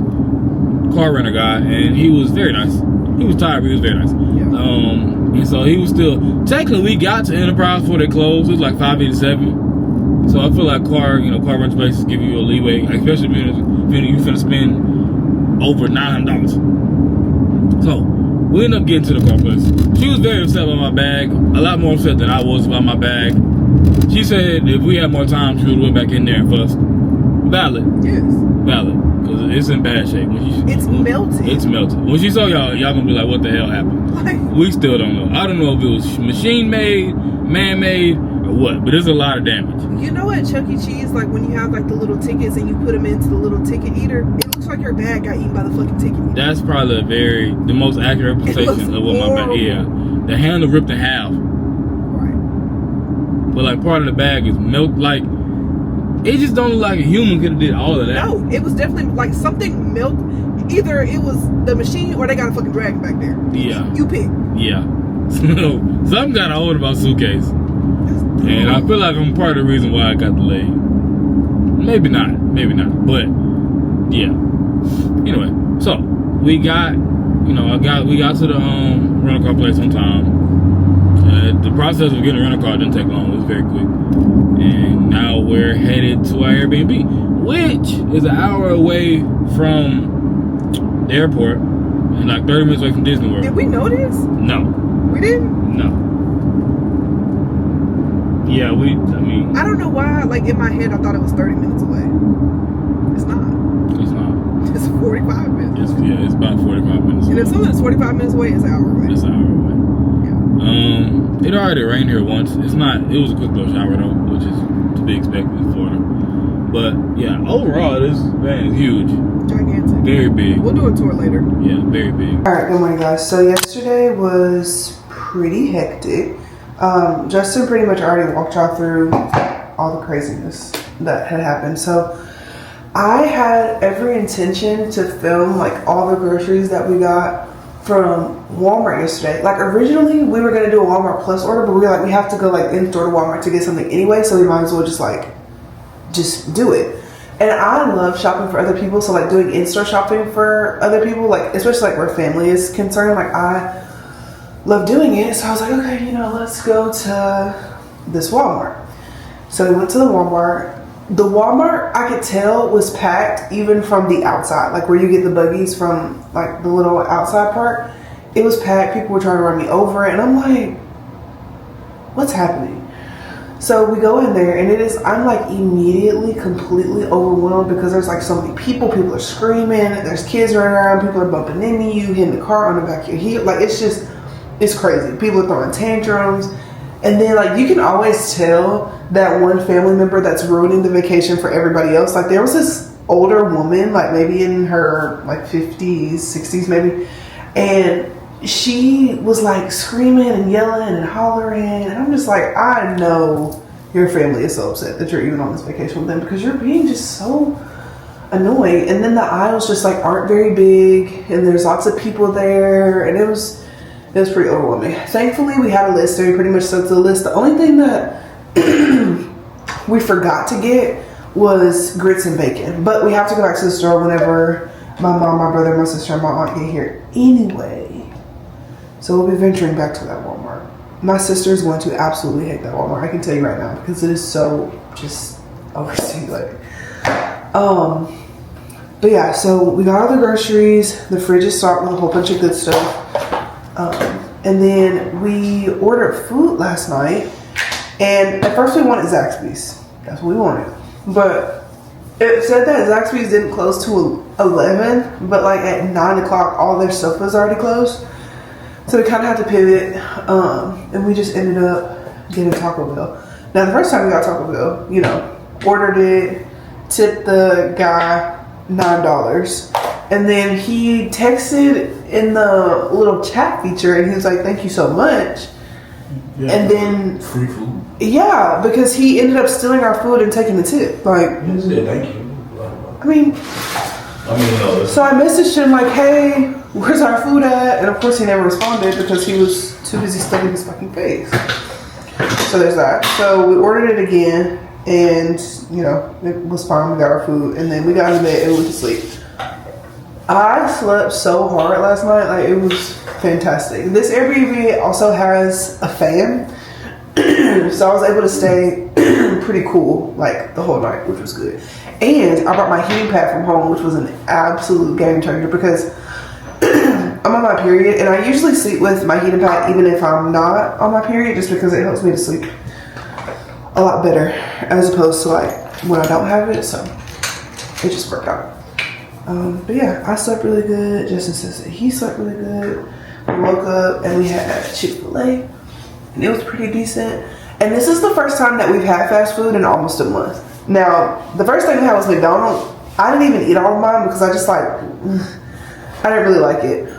car renter guy, and he was very nice. He was tired, but he was very nice. Yeah. And so he was still, technically we got to Enterprise before they closed. It was like 5:87. So I feel like car rental places give you a leeway, especially if you finna spend over $900. So we ended up getting to the car place. She was very upset about my bag, a lot more upset than I was about my bag. She said if we had more time, she would have went back in there and fussed. Valid. Yes. Valid. Because it's in bad shape. It's melted. It's melted. When she saw y'all gonna be like, what the hell happened? Like, we still don't know. I don't know if it was machine made, man made, or what, but there's a lot of damage. you know at Chuck E. Cheese, like when you have like the little tickets and you put them into the little ticket eater, it looks like your bag got eaten by the fucking ticket eater. That's probably the most accurate representation of what my bag. Yeah, the handle ripped in half. Right. But like part of the bag is milk. Like it just don't look like a human could have did all of that. No, it was definitely like something milked. Either it was the machine or they got a fucking drag back there. Yeah. You pick. Yeah. So something kind of old about suitcase, and I feel like I'm part of the reason why I got delayed. Maybe not, but yeah. Anyway, so we got, we got to the rental car place on time. The process of getting a rental car didn't take long. It was very quick, and now we're headed to our Airbnb, which is an hour away from the airport and like 30 minutes away from Disney World. Did we know this? No. We didn't? No. Yeah, I don't know why, like in my head I thought it was 30 minutes away. It's not. It's not. It's 45 minutes. It's about 45 minutes away. And if something's 45 minutes away, it's an hour away. It's an hour away. Yeah. It already rained here once. It was a quick little shower though, which is to be expected in Florida. But yeah, overall this van is huge. Gigantic. Very big. We'll do a tour later. Yeah, very big. Alright, good morning guys. So yesterday was pretty hectic. Justin pretty much already walked y'all through all the craziness that had happened. So I had every intention to film like all the groceries that we got from Walmart yesterday. Like originally we were gonna do a Walmart Plus order, but we were like, we have to go like in store to Walmart to get something anyway, so we might as well just do it. And I love shopping for other people, so like doing in-store shopping for other people, like especially like where family is concerned, like I love doing it. So I was like, okay, let's go to this Walmart. So we went to the Walmart. The Walmart, I could tell, was packed even from the outside, like where you get the buggies from, like the little outside part. It was packed. People were trying to run me over, and I'm like, what's happening? So we go in there, and I'm like immediately completely overwhelmed because there's like so many people. People are screaming. There's kids running around. People are bumping into you, hitting the car on the back of your heel. Like it's crazy. People are throwing tantrums. And then like you can always tell that one family member that's ruining the vacation for everybody else. Like there was this older woman, like maybe in her like 50s, 60s maybe. And she was like screaming and yelling and hollering. And I'm just like, I know your family is so upset that you're even on this vacation with them because you're being just so annoying. And then the aisles just like aren't very big and there's lots of people there. And it was pretty overwhelming. Thankfully, we had a list and we pretty much stuck to the list. The only thing that we forgot to get was grits and bacon. But we have to go back to the store whenever my mom, my brother, my sister, and my aunt get here anyway. So we'll be venturing back to that Walmart. My sister is going to absolutely hate that Walmart. I can tell you right now because it is so just overstimulating. But yeah, so we got all the groceries. The fridge is stocked with a whole bunch of good stuff. And then we ordered food last night, and at first we wanted Zaxby's. That's what we wanted. But it said that Zaxby's didn't close till 11, but like at 9 o'clock, all their stuff was already closed. So we kind of had to pivot, and we just ended up getting Taco Bell. Now the first time we got Taco Bell, you know, ordered it, tipped the guy $9. And then he texted in the little chat feature and he was like, thank you so much. Yeah, and then free food. Yeah, because he ended up stealing our food and taking the tip. Like, He said thank you. I mean, no. so I messaged him like, hey, where's our food at? And of course he never responded because he was too busy studying his fucking face. So there's that. So we ordered it again and, you know, it was fine. We got our food and then we got in bed and went to sleep. I slept so hard last night, like it was fantastic. This Airbnb also has a fan, so I was able to stay pretty cool like the whole night, which was good. And I brought my heating pad from home, which was an absolute game changer because I'm on my period and I usually sleep with my heating pad even if I'm not on my period just because it helps me to sleep a lot better as opposed to like when I don't have it, so it just worked out. But yeah, I slept really good. Justin says that he slept really good. We woke up and we had Chick-fil-A and it was pretty decent. And this is the first time that we've had fast food in almost a month. Now, the first thing we had was McDonald's. I didn't even eat all of mine because I just like, I didn't really like it.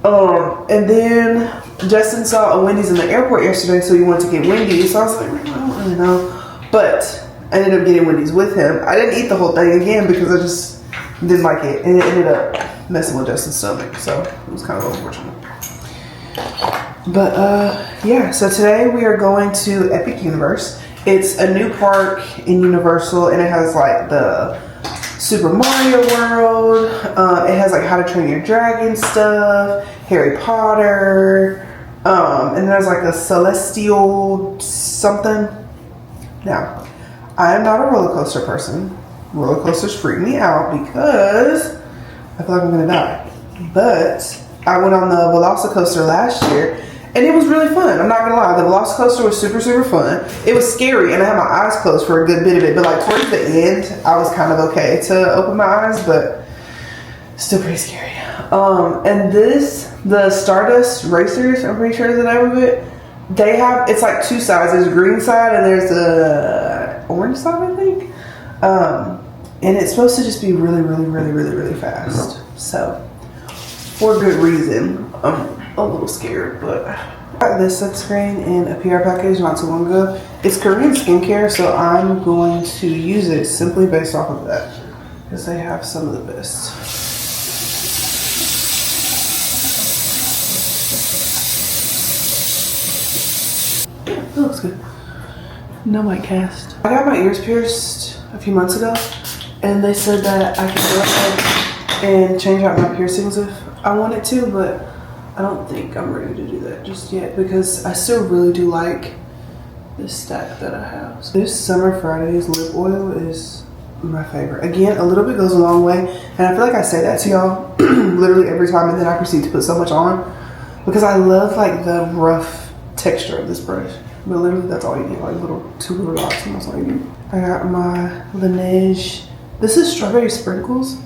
And then Justin saw a Wendy's in the airport yesterday, so he wanted to get Wendy's. So I was like, I don't really know. But I ended up getting Wendy's with him. I didn't eat the whole thing again because I just didn't like it, and it ended up messing with Justin's stomach, so it was kind of unfortunate. But yeah, so today we are going to Epic Universe. It's a new park in Universal, and it has like the Super Mario World. It has like How to Train Your Dragon stuff, Harry Potter, and there's like a Celestial something. Now, I am not a roller coaster person. Roller coasters freak me out because I feel like I'm gonna die. But I went on the Velocicoaster last year and it was really fun. I'm not gonna lie, the Velocicoaster was super, super fun. It was scary and I had my eyes closed for a good bit of it, but like towards the end, I was kind of okay to open my eyes, but still pretty scary. And the Stardust Racers, I'm pretty sure is the name of it. They have, it's like two sides. There's a green side and there's a orange side, I think. And it's supposed to just be really, really, really, really, really fast. So, for good reason, I'm a little scared, but I got this sunscreen in a PR package not too long ago. It's Korean skincare, so I'm going to use it simply based off of that because they have some of the best. Yeah, it looks good. No mic cast. I got my ears pierced a few months ago, and they said that I could go ahead and change out my piercings if I wanted to, but I don't think I'm ready to do that just yet because I still really do like this stack that I have. So this Summer Fridays lip oil is my favorite. Again, a little bit goes a long way, and I feel like I say that to y'all literally every time, and then I proceed to put so much on because I love like the rough texture of this brush. But literally that's all you need, like two little dots, and that's all you need. I got my Laneige. This is Strawberry Sprinkles.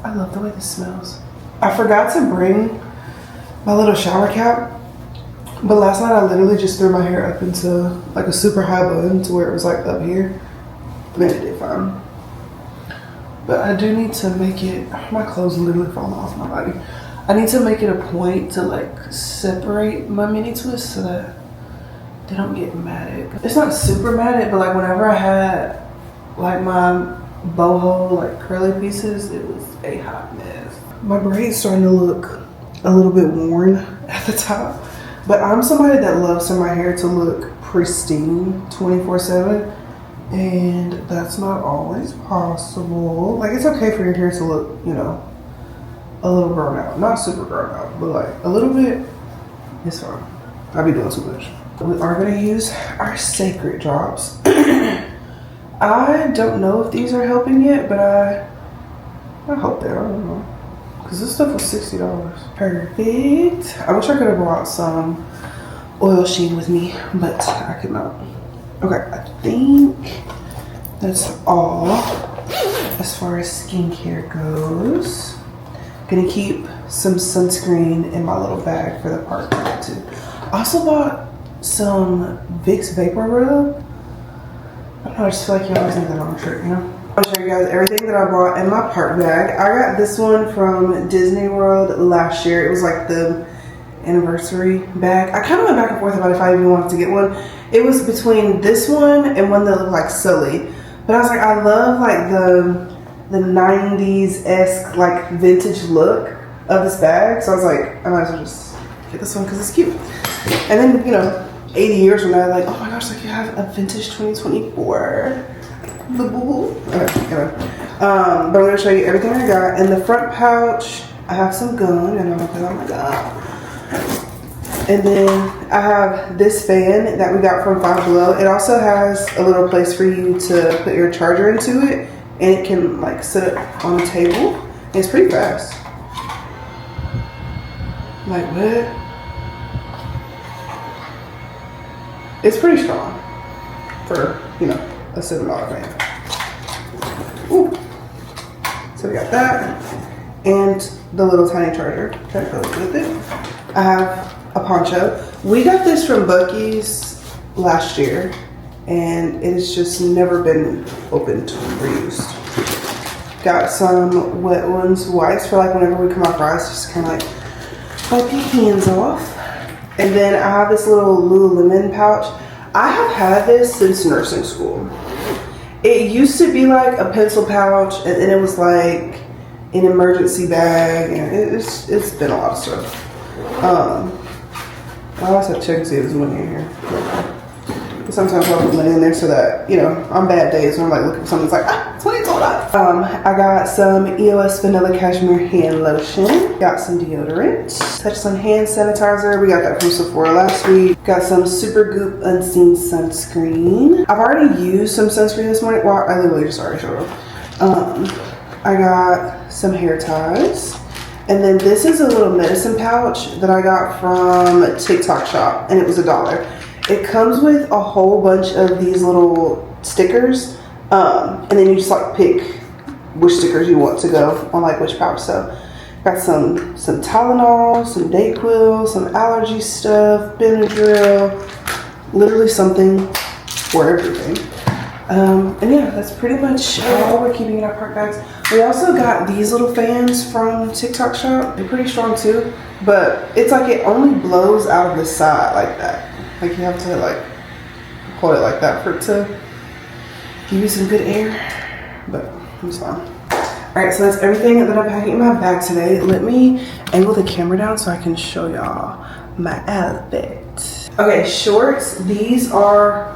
I love the way this smells. I forgot to bring my little shower cap, but last night I literally just threw my hair up into like a super high bun to where it was like up here. Then it did fine. But I do need to make it, my clothes literally falling off my body. I need to make it a point to like separate my mini twists so that they don't get matted. It's not super matted, but like whenever I had like my boho like curly pieces, it was a hot mess. My braid's starting to look a little bit worn at the top, but I'm somebody that loves for my hair to look pristine 24/7. And that's not always possible. Like, it's okay for your hair to look, you know, a little grown out. Not super grown out, but like a little bit, it's fine. I'll be doing too much. We are gonna use our sacred drops. I don't know if these are helping yet, but I hope they are, I don't know. Cause this stuff was $60. Perfect. I wish I could have brought some oil sheen with me, but I could not. Okay, I think that's all as far as skincare goes. Gonna keep some sunscreen in my little bag for the park ride too. I also bought some Vicks Vapor Rub. I don't know, I just feel like you always need that on a trip, you know? I'll show you guys everything that I bought in my park bag. I got this one from Disney World last year. It was like the anniversary bag. I kind of went back and forth about if I even wanted to get one. It was between this one and one that looked like Sully. But I was like, I love like the 90s-esque like vintage look of this bag. So I was like, I might as well just get this one because it's cute. And then, you know, 80 years from now, like, oh my gosh, like you have a vintage 2024. The boo-boo. Okay, anyway. But I'm going to show you everything I got. In the front pouch, I have some gum. And I'm like, oh my god. And then I have this fan that we got from Five Below. It also has a little place for you to put your charger into it, and it can like sit on a table. And it's pretty fast. Like what? It's pretty strong for, you know, a $7 fan. Ooh. So we got that and the little tiny charger that goes with it. I have a poncho. We got this from Buc-ee's last year, and it has just never been opened or used. Got some Wet Ones wipes for like whenever we come off rides, just kind of like wipe your hands off. And then I have this little Lululemon pouch. I have had this since nursing school. It used to be like a pencil pouch, and then it was like an emergency bag, and it's been a lot of stuff. I always have to check and see if there's money in here. Sometimes I'll put money in there so that, you know, on bad days when I'm like looking for something, it's like, ah, it's $20. I got some EOS Vanilla Cashmere Hand Lotion. Got some deodorant. Touch some hand sanitizer. We got that from Sephora last week. Got some Super Goop Unseen sunscreen. I've already used some sunscreen this morning. Well, I literally just already showed up. I got some hair ties. And then this is a little medicine pouch that I got from TikTok Shop, and it was $1. It comes with a whole bunch of these little stickers, and then you just like pick which stickers you want to go on like which pouch. So got some Tylenol, some Dayquil, some allergy stuff, Benadryl, literally something for everything. And yeah, that's pretty much all we're keeping in our park bags. We also got these little fans from TikTok Shop. They're pretty strong too, but it's like it only blows out of the side like that. Like you have to like hold it like that for it to give you some good air, but it's fine. All right, so that's everything that I'm packing in my bag today. Let me angle the camera down so I can show y'all my outfit. Okay, shorts. These are,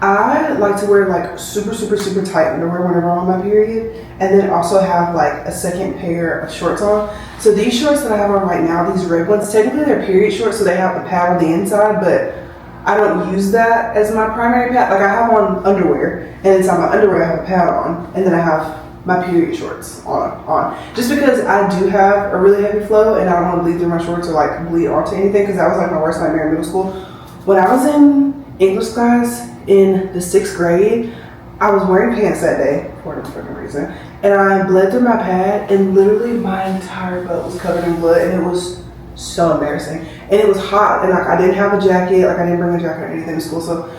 I like to wear like super tight underwear whenever I'm on my period, and then also have like a second pair of shorts on. So these shorts that I have on right now, these red ones, technically they're period shorts, so they have a pad on the inside, but I don't use that as my primary pad. Like I have on underwear, and inside my underwear I have a pad on, and then I have my period shorts on. Just because I do have a really heavy flow, and I don't want to bleed through my shorts or like bleed onto anything, because that was like my worst nightmare in middle school. When I was in English class in the 6th grade, I was wearing pants that day for no fucking reason, and I bled through my pad, and literally my entire butt was covered in blood, and it was so embarrassing. And it was hot, and like I didn't have a jacket, like I didn't bring a jacket or anything to school, so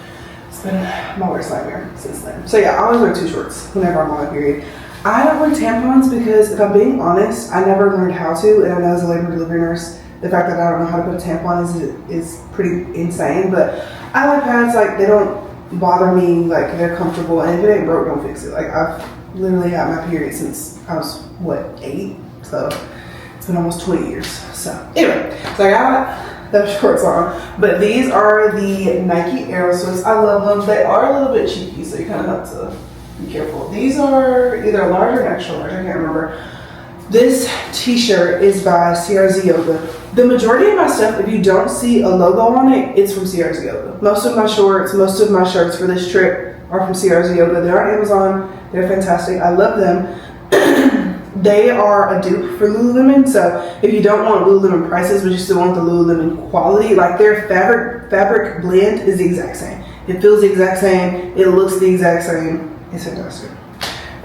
it's been my worst nightmare since then. So yeah, I always wear 2 shorts whenever I'm on my period. I don't wear tampons because, if I'm being honest, I never learned how to, and I know as a labor and delivery nurse, the fact that I don't know how to put a tampon is pretty insane, but I like pads. Like, they don't bother me, like they're comfortable, and if it ain't broke, don't fix it. Like, I've literally had my period since I was, what, 8? So it's been almost 20 years. So anyway, so I got those shorts on, but these are the Nike Aerosols. I love them. They are a little bit cheeky, so you kind of have to be careful. These are either large or extra large, I can't remember. This t-shirt is by CRZ Yoga. The majority of my stuff, if you don't see a logo on it, it's from CRZ Yoga. Most of my shorts, most of my shirts for this trip are from CRZ Yoga. They're on Amazon. They're fantastic. I love them. They are a dupe for Lululemon, so if you don't want Lululemon prices, but you still want the Lululemon quality, like their fabric blend is the exact same. It feels the exact same. It looks the exact same. It's fantastic.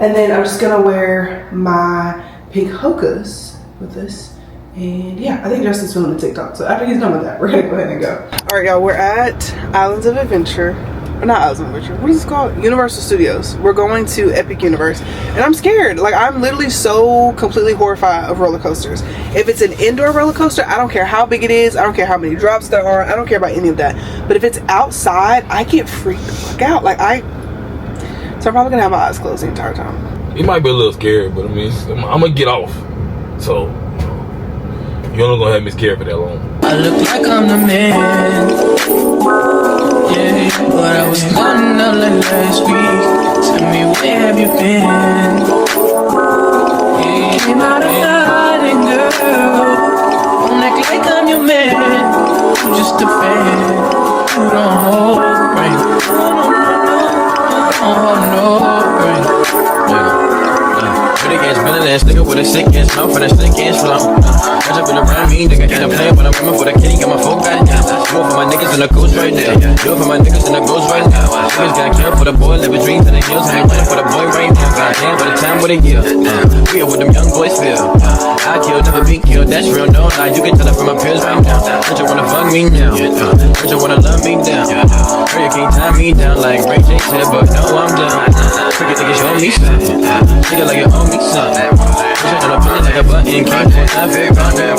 And then I'm just gonna wear my pink Hokas with this. And yeah, I think Justin's filming a TikTok. So after he's done with that, we're gonna go ahead and go. All right, y'all, we're at Islands of Adventure. Or not Islands of Adventure, what is it called? Universal Studios. We're going to Epic Universe. And I'm scared. Like, I'm literally so completely horrified of roller coasters. If it's an indoor roller coaster, I don't care how big it is. I don't care how many drops there are. I don't care about any of that. But if it's outside, I get freaked the fuck out. Like, so I'm probably gonna have my eyes closed the entire time. You might be a little scared, but I mean, I'm gonna get off. So, you're not gonna have me scared for that long. I look like I'm the man. Yeah, but I was counting out like last week. Tell me, where have you been? Yeah, came out of hiding, girl. Don't act like I'm your man. I'm just a fan. You don't hold right. Oh, no, right. Pretty ass, villain ass nigga with a sick ass mouth and a slick ass flow. Catch up in around me, nigga, ain't a plan when I'm coming for the kitty, got my phone got it down. Do it for my niggas and the ghost right now. Do it for my niggas and the ghost right now. Niggas got killed for the boy, living dreams in the hills, and they for the boy right now. Goddamn, for the time with a year. We are what them young boys feel. I kill, never be killed, that's real, no lie. You can tell it from my peers right now. Don't you wanna fuck me now? Don't you wanna love me down? Girl, you can't tie me down like Ray J said, but no, I'm down. Freaking niggas show me something. Nigga like you owe me something. Push it on a pull it like a button, can't put that fair on that.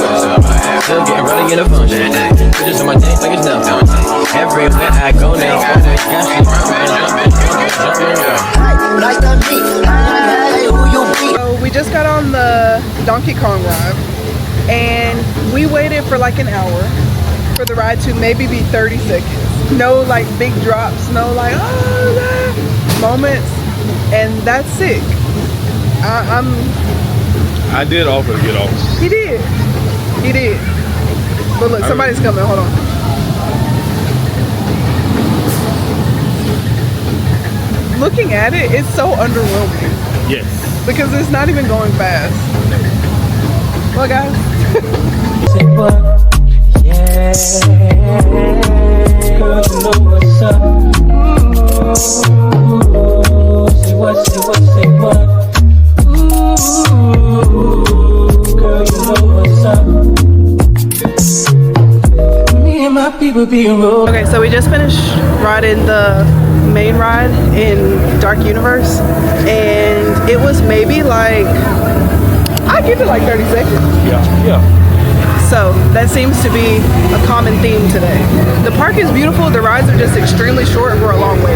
Still getting ready in a function. Bitches on my dick like it's nothing. Everywhere I go now, always got shit. So we just got on the Donkey Kong ride, and we waited for like an hour for the ride to maybe be 30 seconds. No like big drops, no like moments, and that's sick. I did offer to get off. He did. But look, somebody's coming. Hold on. Looking at it, it's so underwhelming. Yes. Because it's not even going fast. Well, guys. Say what? Yeah. Girl, you know what's up. Ooh. Say what? Ooh. Girl, you know what's up. Me and my people being rolled. Okay, so we just finished riding the main ride in Dark Universe, and it was maybe like, I give it like 30 seconds. Yeah. So that seems to be a common theme today. The park is beautiful, the rides are just extremely short and we're a long way.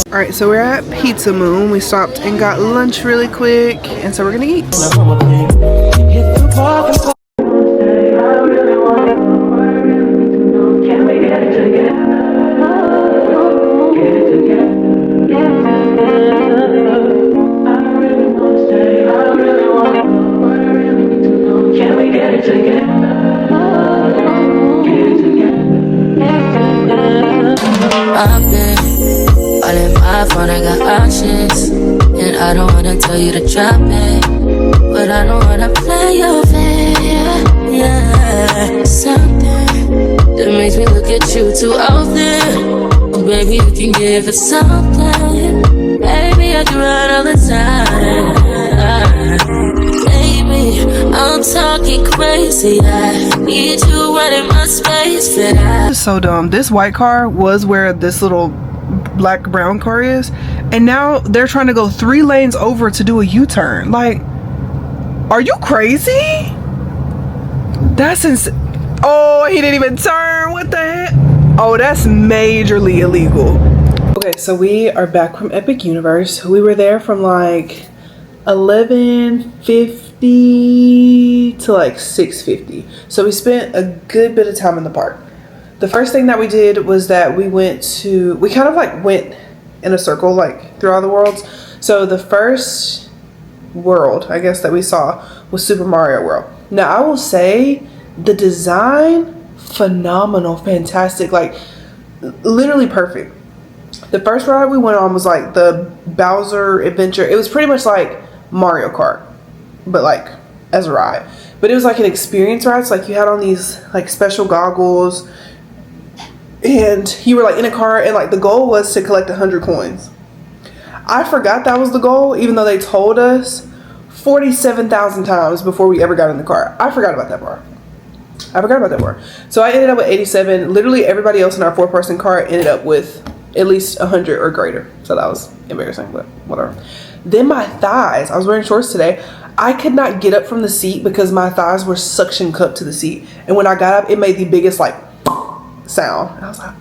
Alright, so we're at Pizza Moon. We stopped and got lunch really quick, and so we're gonna eat. poppin'. All in my phone, I got options. And I don't wanna tell you to drop it, but I don't wanna play your fair. Yeah, something that makes me look at you too often. Oh, baby, you can give it something. Baby, I can run all the time. Baby, I'm talking crazy. I need you running my space. This is so dumb. This white car was where this little black brown car is, and now they're trying to go 3 lanes over to do a U-turn. Like, are you crazy? That's insane. Oh, he didn't even turn. What the heck? Oh, that's majorly illegal. Okay, so we are back from Epic Universe. We were there from like 11:50 to like 6:50. So we spent a good bit of time in the park. The first thing that we did was that we kind of like went in a circle like through all the worlds. So the first world, I guess, that we saw was Super Mario World. Now I will say the design, phenomenal, fantastic, like literally perfect. The first ride we went on was like the Bowser Adventure. It was pretty much like Mario Kart, but like as a ride. But it was like an experience ride. So like you had on these like special goggles, and you were like in a car, and like the goal was to collect 100 coins. I forgot that was the goal, even though they told us 47,000 times before we ever got in the car. I forgot about that part. So I ended up with 87. Literally everybody else in our 4-person car ended up with at least 100 or greater. So that was embarrassing, but whatever. Then my thighs, I was wearing shorts today. I could not get up from the seat because my thighs were suction cupped to the seat. And when I got up, it made the biggest like sound. And I was like,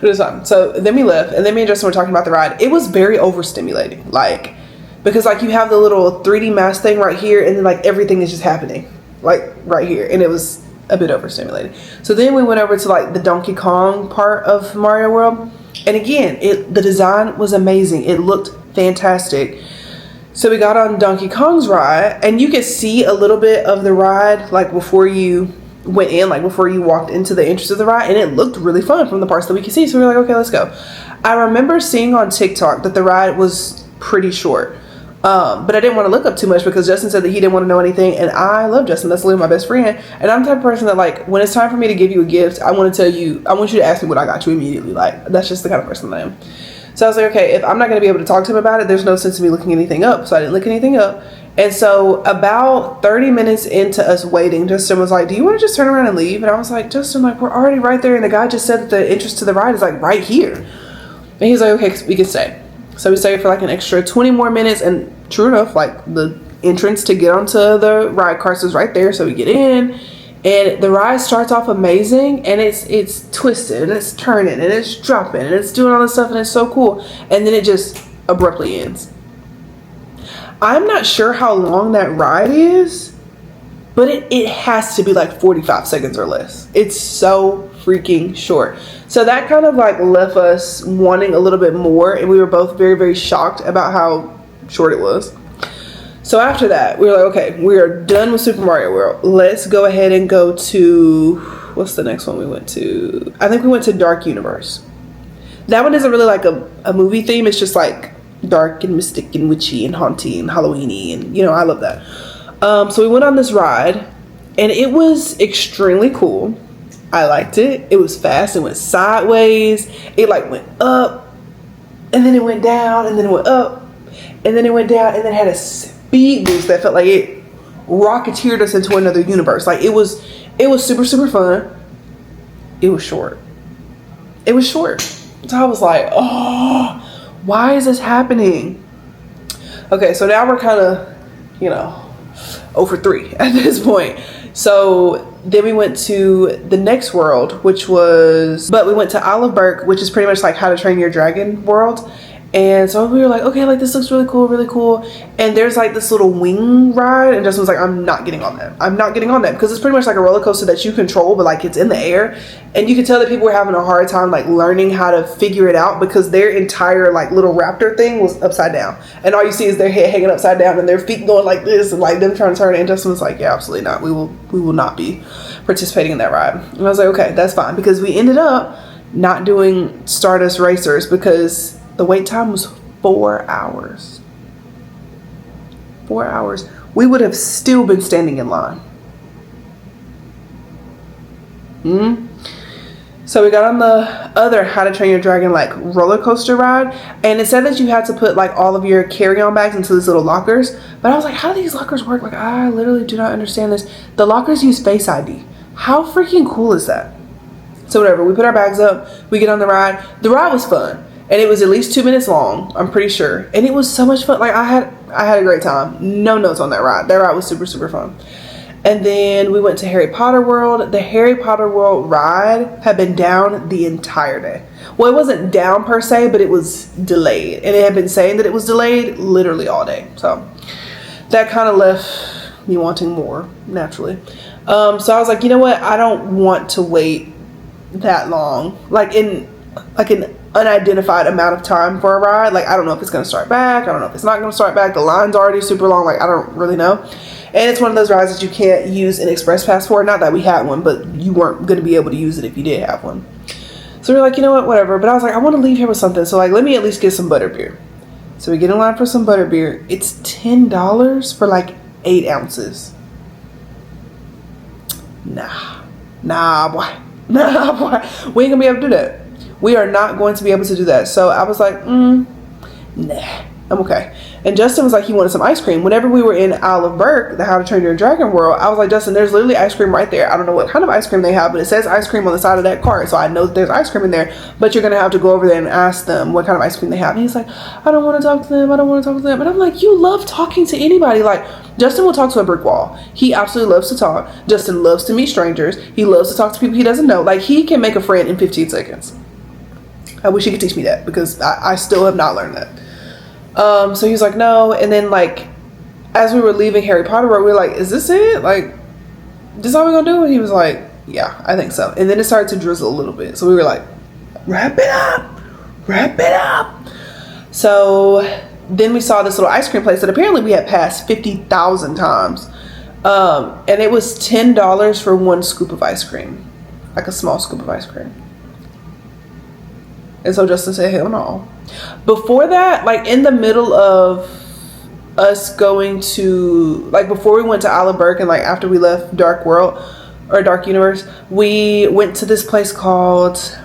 it was fun. So then we left, and then me and Justin were talking about the ride. It was very overstimulating, like, because like you have the little 3D mask thing right here, and then like everything is just happening like right here, and it was a bit overstimulating. So then we went over to like the Donkey Kong part of Mario World, and again, the design was amazing. It looked fantastic. So we got on Donkey Kong's ride, and you could see a little bit of the ride like before you went in, like before you walked into the entrance of the ride, and it looked really fun from the parts that we could see. So we were like, okay, let's go. I remember seeing on TikTok that the ride was pretty short, but I didn't want to look up too much because Justin said that he didn't want to know anything, and I love Justin. That's literally my best friend, and I'm the type of person that like when it's time for me to give you a gift, I want you to ask me what I got you immediately. Like, that's just the kind of person that I am. So I was like, okay, if I'm not going to be able to talk to him about it, there's no sense in me looking anything up. So I didn't look anything up. And so about 30 minutes into us waiting, Justin was like, do you want to just turn around and leave? And I was like, Justin, like, we're already right there. And the guy just said that the entrance to the ride is like right here. And he's like, okay, we can stay. So we stayed for like an extra 20 more minutes. And true enough, like the entrance to get onto the ride cars is right there. So we get in. And the ride starts off amazing, and it's twisted, and it's turning, and it's dropping, and it's doing all this stuff, and it's so cool. And then it just abruptly ends. I'm not sure how long that ride is, but it has to be like 45 seconds or less. It's so freaking short. So that kind of like left us wanting a little bit more, and we were both very, very shocked about how short it was. So after that, we were like, okay, we are done with Super Mario World. Let's go ahead and go to, what's the next one we went to? I think we went to Dark Universe. That one isn't really like a movie theme. It's just like dark and mystic and witchy and haunty and Halloweeny, and you know, I love that. So we went on this ride, and it was extremely cool. I liked it. It was fast. It went sideways. It like went up, and then it went down, and then it went up, and then it went down, and then it had a speed boost that felt like it rocketeered us into another universe. Like it was super, super fun. It was short. So I was like, oh, why is this happening? Okay, so now we're kind of, 0 for 3 at this point. So then we went to the next world, but we went to Olive Burke, which is pretty much like How to Train Your Dragon world. And so we were like, okay, like this looks really cool. And there's like this little wing ride, and Justin was like, I'm not getting on that. I'm not getting on that, because it's pretty much like a roller coaster that you control, but like it's in the air. And you can tell that people were having a hard time like learning how to figure it out, because their entire like little raptor thing was upside down, and all you see is their head hanging upside down and their feet going like this, and like them trying to turn it. And Justin was like, yeah, absolutely not. We will not be participating in that ride. And I was like, okay, that's fine, because we ended up not doing Stardust Racers because the wait time was 4 hours. 4 hours. We would have still been standing in line. So we got on the other How to Train Your Dragon like roller coaster ride, and it said that you had to put like all of your carry-on bags into these little lockers. But I was like, how do these lockers work? Like, I literally do not understand this. The lockers use Face ID. How freaking cool is that? So whatever, we put our bags up, we get on the ride. The ride was fun, and it was at least 2 minutes long, I'm pretty sure. And it was so much fun. Like I had a great time. No notes on that ride. That ride was super, super fun. And then we went to Harry Potter World. The Harry Potter World ride had been down the entire day. Well, it wasn't down per se, but it was delayed. And it had been saying that it was delayed literally all day. So that kind of left me wanting more, naturally. So I was like, you know what? I don't want to wait that long. Like an unidentified amount of time for a ride. Like, I don't know if it's going to start back. I don't know if it's not going to start back. The line's already super long. Like, I don't really know. And it's one of those rides that you can't use an express pass for. Not that we had one, but you weren't going to be able to use it if you did have one. So we were like, you know what, whatever. But I was like, I want to leave here with something. So like, let me at least get some butterbeer. So we get in line for some butterbeer. It's $10 for like 8 ounces. Nah, boy. We ain't gonna be able to do that. We are not going to be able to do that. So I was like, nah, I'm okay. And Justin was like, he wanted some ice cream. Whenever we were in Isle of Burke, the How to Train Your Dragon World, I was like, Justin, there's literally ice cream right there. I don't know what kind of ice cream they have, but it says ice cream on the side of that cart. So I know that there's ice cream in there, but you're going to have to go over there and ask them what kind of ice cream they have. And he's like, I don't want to talk to them. And I'm like, you love talking to anybody. Like, Justin will talk to a brick wall. He absolutely loves to talk. Justin loves to meet strangers. He loves to talk to people he doesn't know. Like, he can make a friend in 15 seconds. I wish he could teach me that, because I still have not learned that. So he was like, no. And then like, as we were leaving Harry Potter World, we were like, is this it? Like, this all we're gonna do? And he was like, yeah, I think so. And then it started to drizzle a little bit. So we were like, wrap it up. So then we saw this little ice cream place that apparently we had passed 50,000 times. And it was $10 for one scoop of ice cream, like a small scoop of ice cream. And so Justin said, hell no. Before that, like in the middle of us going to, like before we went to Isle of Burke and like after we left Dark World or Dark Universe, we went to this place called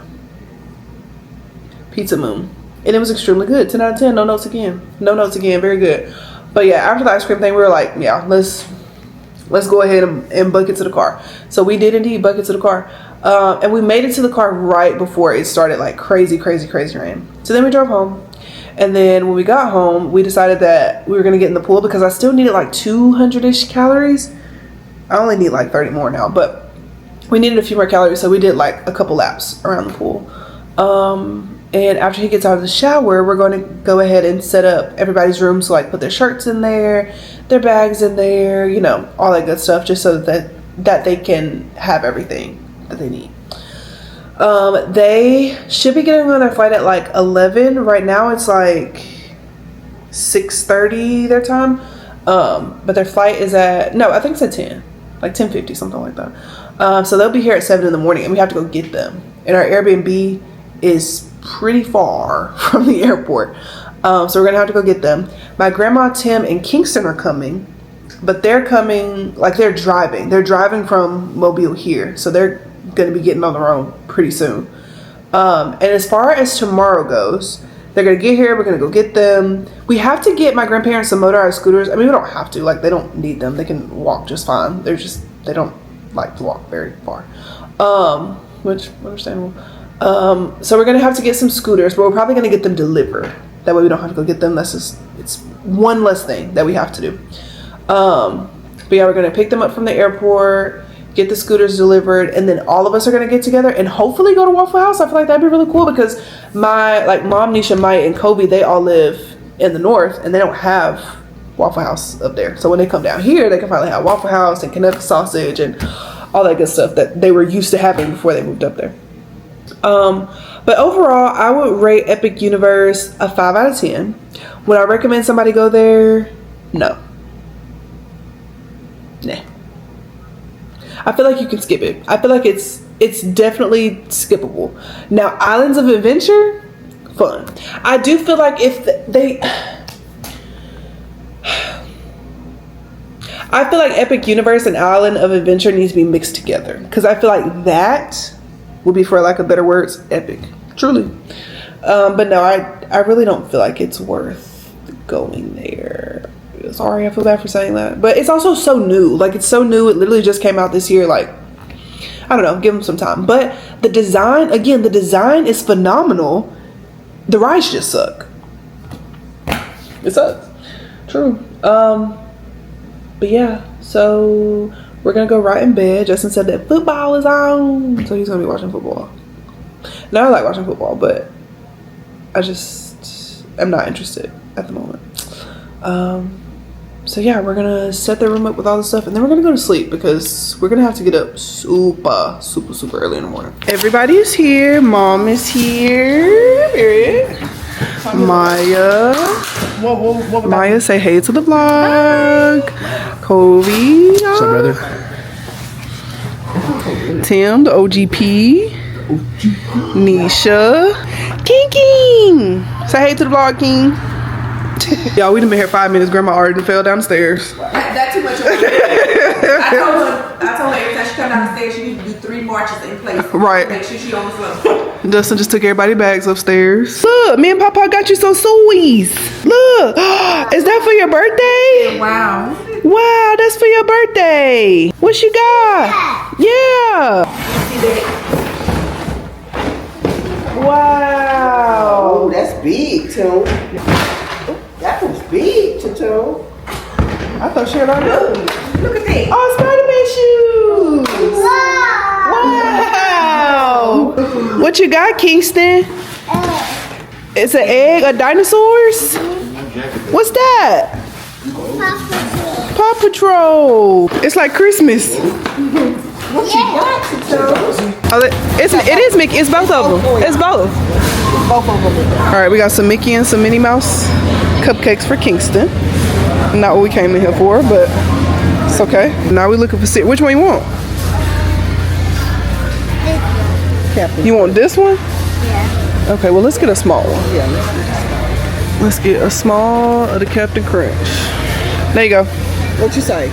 Pizza Moon. And it was extremely good. 10 out of 10. No notes again. Very good. But yeah, after the ice cream thing, we were like, yeah, let's go ahead and book it to the car. So we did indeed book it to the car. And we made it to the car right before it started like crazy rain. So then we drove home. And then when we got home, we decided that we were going to get in the pool because I still needed like 200-ish calories. I only need like 30 more now, but we needed a few more calories. So we did like a couple laps around the pool. And after he gets out of the shower, we're going to go ahead and set up everybody's room. So like put their shirts in there, their bags in there, you know, all that good stuff, just so that they can have everything that they need. They should be getting on their flight at like 11. Right now it's like 6:30 their time. But their flight is at, no, I think it's at 10, like 10:50, something like that. So they'll be here at 7 in the morning and we have to go get them. And our Airbnb is pretty far from the airport. So we're gonna have to go get them. My grandma, Tim, and Kingston are coming, but they're coming, like they're driving from Mobile here. So they're gonna be getting on their own pretty soon. And as far as tomorrow goes, they're gonna get here, we're gonna go get them. We have to get my grandparents some motorized scooters. I mean, we don't have to, like they don't need them. They can walk just fine. They don't like to walk very far. Which understandable. So we're gonna have to get some scooters, but we're probably gonna get them delivered. That way we don't have to go get them. It's one less thing that we have to do. But yeah, we're gonna pick them up from the airport, get the scooters delivered, and then all of us are gonna get together and hopefully go to Waffle House. I feel like that'd be really cool because my mom, Nisha, Mike, and Kobe, they all live in the north and they don't have Waffle House up there. So when they come down here, they can finally have Waffle House and Connecticut sausage and all that good stuff that they were used to having before they moved up there. But overall, I would rate Epic Universe a 5 out of 10. Would I recommend somebody go there? No. Nah. I feel like you can skip it. I feel like it's definitely skippable. Now, Islands of Adventure, fun. I do feel like if they... I feel like Epic Universe and Island of Adventure needs to be mixed together. Because I feel like that would be, for lack of better words, epic. Truly. But no, I really don't feel like it's worth going there. Sorry, I feel bad for saying that. But it's also so new. Like, it's so new. It literally just came out this year. Like, I don't know. Give them some time. But the design, again, the design is phenomenal. The rides just suck. It sucks. True. But yeah, so we're gonna go right in bed. Justin said that football is on, so he's gonna be watching football. Now I like watching football, but I just am not interested at the moment. So yeah, we're gonna set the room up with all the stuff, and then we're gonna go to sleep because we're gonna have to get up super early in the morning. Everybody is here. Mom is here. Period. Maya. Maya, say hey to the vlog. Kobe. What's up, brother? Tim, the OGP. Nisha. King. Say hey to the vlog, King. Y'all, we done been here 5 minutes. Grandma already fell down the stairs. That's too much of I told her every time she come down the stairs, she needs to do 3 marches in place. Right. Make sure she on the floor. Justin just took everybody's bags upstairs. Look, me and Papa got you some sweets. Look, is that for your birthday? Wow. Wow, that's for your birthday. What you got? Yeah. Wow. Oh, that's big, too. That was big, Tutu. I thought she had already opened it. Look at that. Oh, Spider-Man shoes. Wow. What you got, Kingston? It's an egg, a dinosaurs? What's that? Paw Patrol. It's like Christmas. What you got, Tutu? Oh, it is Mickey. It's both of them. It's both. Both of them. All right, we got some Mickey and some Minnie Mouse cupcakes for Kingston. Not what we came in here for, but it's okay. Now we're looking for which one you want? You want this one? Yeah. Okay, well, let's get a small one. Yeah. Let's get a small of the Captain Crunch. There you go. What you say?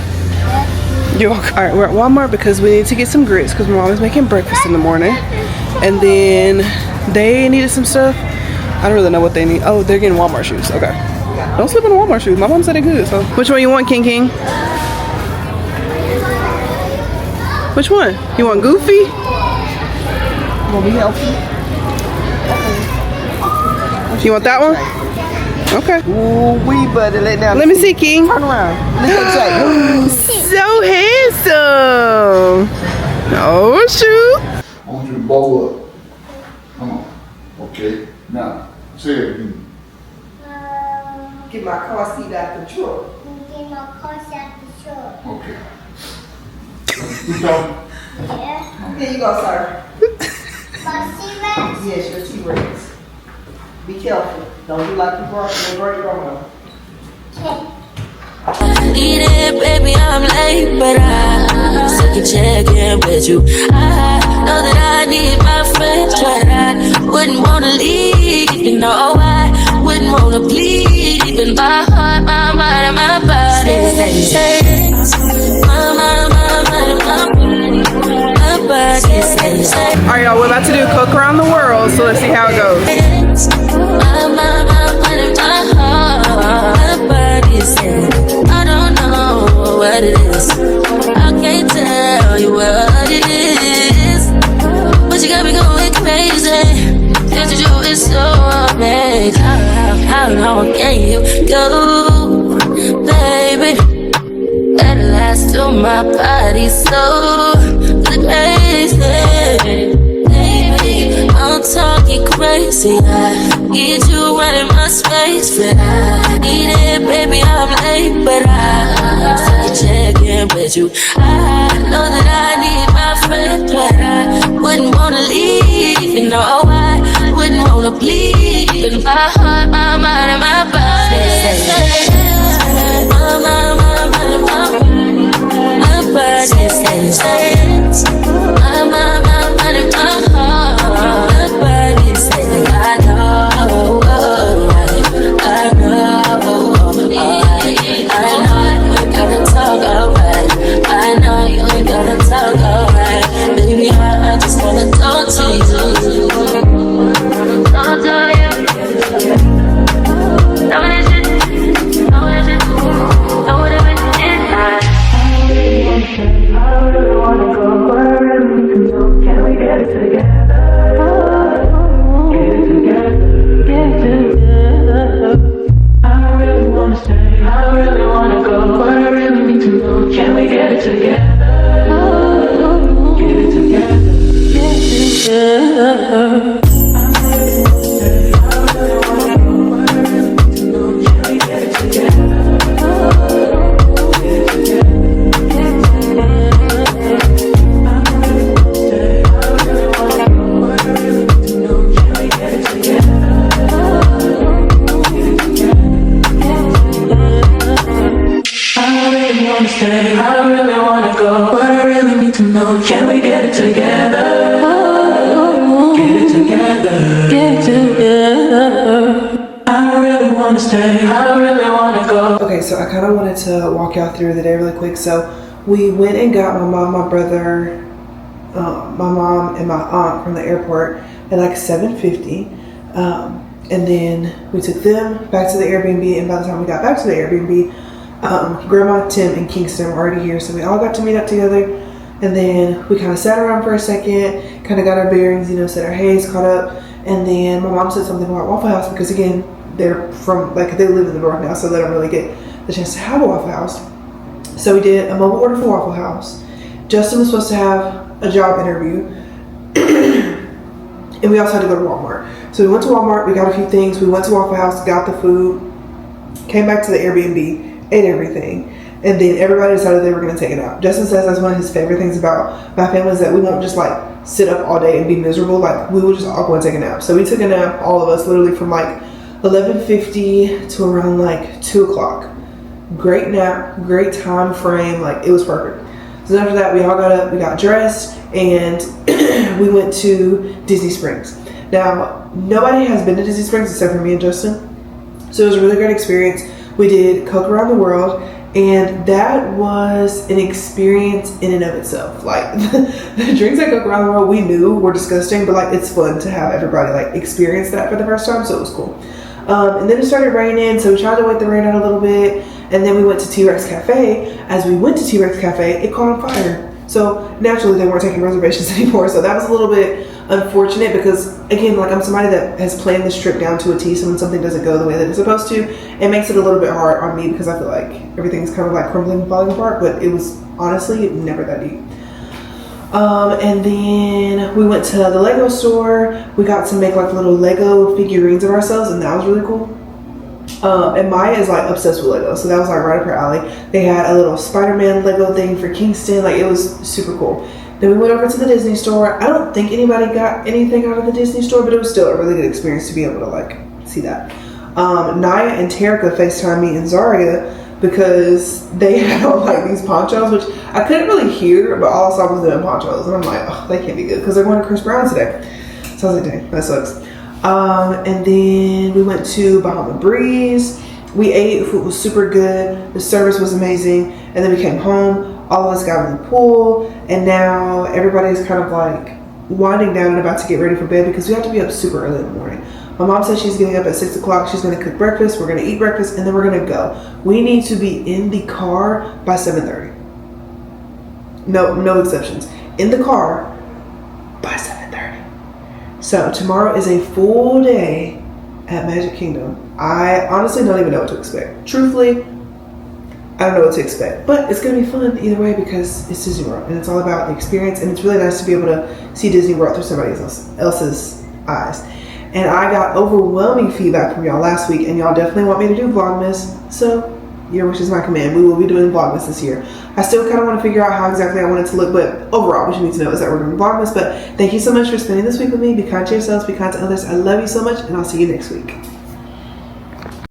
You're okay. All right, we're at Walmart because we need to get some grits because my mom is making breakfast in the morning. And then they needed some stuff. I don't really know what they need. Oh, they're getting Walmart shoes. Okay. Don't slip in the Walmart shoes. My mom said they're good. So, which one you want, King? Which one? You want Goofy? Want me help you? You want that one? Okay. Ooh, we better let down. Let me see, King. Turn around. Look at that. So handsome. Oh, shoot. I want you to bow up. Come on. Okay. Now, say it again. Get my car seat out the truck. Okay. You talking? Here you go, sir. Yes, your T-Rex. Be careful. Don't do like your great grandma. Eat it, baby, I'm late, but I still can check in with you. I know that I need my friends, but I wouldn't wanna leave. You know, I wouldn't wanna bleed. Even my heart, my mind, and my body. My body. All right, y'all, we're about to do Coke Around the World, so let's see how it goes. My mind, and my heart, my body said, I don't know what it is. I can't tell you what it is, but you got me going crazy. Just you is so amazing. How long can you go, baby? At last dance to my body so crazy. Baby, I'm talking crazy. I need you right in my space, but I need it, baby. I'm late, but I check in with you. I know that I need my friend, but I wouldn't wanna leave. You know, I wouldn't wanna bleed. In my heart, my mind, and my body. My body says my mind and my heart. My body says I know, I know, you ain't gotta talk alright. I know you ain't gotta talk alright. Baby, I just wanna talk to you. Talk to you. Know that shit, know that shit, know what it is. I really wanna go where I really need to know. Can we get it together? Get it together, get it together. I really wanna stay, I really wanna go where I really need to know. Can we get it together? Get it together, get it together. I really wanna go, but I really need to know. Can we get it together? Get it together, get it together. I really wanna stay, I really wanna go. Okay, so I kind of wanted to walk y'all through the day really quick. So we went and got my mom, my brother, my mom, and my aunt from the airport at like 7:50. And then we took them back to the Airbnb, and by the time we got back to the Airbnb, Grandma, Tim, and Kingston were already here, so we all got to meet up together. And then we kind of sat around for a second, kind of got our bearings, said our hays, caught up. And then my mom said something about Waffle House because, again, they're from, they live in the north now, so they don't really get the chance to have a Waffle House. So we did a mobile order for Waffle House. Justin was supposed to have a job interview. And we also had to go to Walmart. So we went to Walmart, we got a few things, we went to Waffle House, got the food, came back to the Airbnb, ate everything, and then everybody decided they were going to take a nap. Justin says that's one of his favorite things about my family is that we won't just sit up all day and be miserable. We will just all go and take a nap. So we took a nap, all of us, literally from 11:50 to around 2 o'clock. Great nap, great time frame, it was perfect. So after that, we all got up, we got dressed, and we went to Disney Springs. Now, nobody has been to Disney Springs except for me and Justin, so it was a really great experience. We did Coke Around the World, and that was an experience in and of itself. The drinks at Coke Around the World we knew were disgusting, but it's fun to have everybody experience that for the first time, so it was cool. And then it started raining, so we tried to wait the rain out a little bit, and then we went to T-Rex Cafe. As we went to T-Rex Cafe, it caught on fire. So naturally they weren't taking reservations anymore, so that was a little bit unfortunate because, again, I'm somebody that has planned this trip down to a T, so when something doesn't go the way that it's supposed to, it makes it a little bit hard on me because I feel like everything's kind of crumbling and falling apart, but it was honestly never that deep. And then we went to the Lego store. We got to make little Lego figurines of ourselves, and that was really cool. And Maya is obsessed with Lego, so that was right up her alley. They had a little Spider-Man Lego thing for Kingston, it was super cool. Then we went over to the Disney store. I don't think anybody got anything out of the Disney store, but it was still a really good experience to be able to see that. Naya and Terica FaceTimed me and Zaria because they had on these ponchos, which I couldn't really hear, but all I saw was them in ponchos, and I'm oh, they can't be good because they're going to Chris Brown today. So I was dang, that sucks. And then we went to Bahama Breeze. We ate, food was super good, the service was amazing, and then we came home. All of us got in the pool, and now everybody's kind of winding down and about to get ready for bed because we have to be up super early in the morning. My mom said she's getting up at 6 o'clock. She's going to cook breakfast. We're going to eat breakfast, and then we're going to go. We need to be in the car by 7:30. No exceptions. In the car by 7:30. So tomorrow is a full day at Magic Kingdom. I honestly don't even know what to expect. Truthfully, I don't know what to expect, but it's gonna be fun either way because it's Disney World and it's all about the experience, and it's really nice to be able to see Disney World through somebody else's eyes. And I got overwhelming feedback from y'all last week, and y'all definitely want me to do Vlogmas, so your wish is my command. We will be doing Vlogmas this year. I still kind of want to figure out how exactly I want it to look, but overall what you need to know is that we're doing Vlogmas. But thank you so much for spending this week with me. Be kind to yourselves, be kind to others. I love you so much, and I'll see you next week.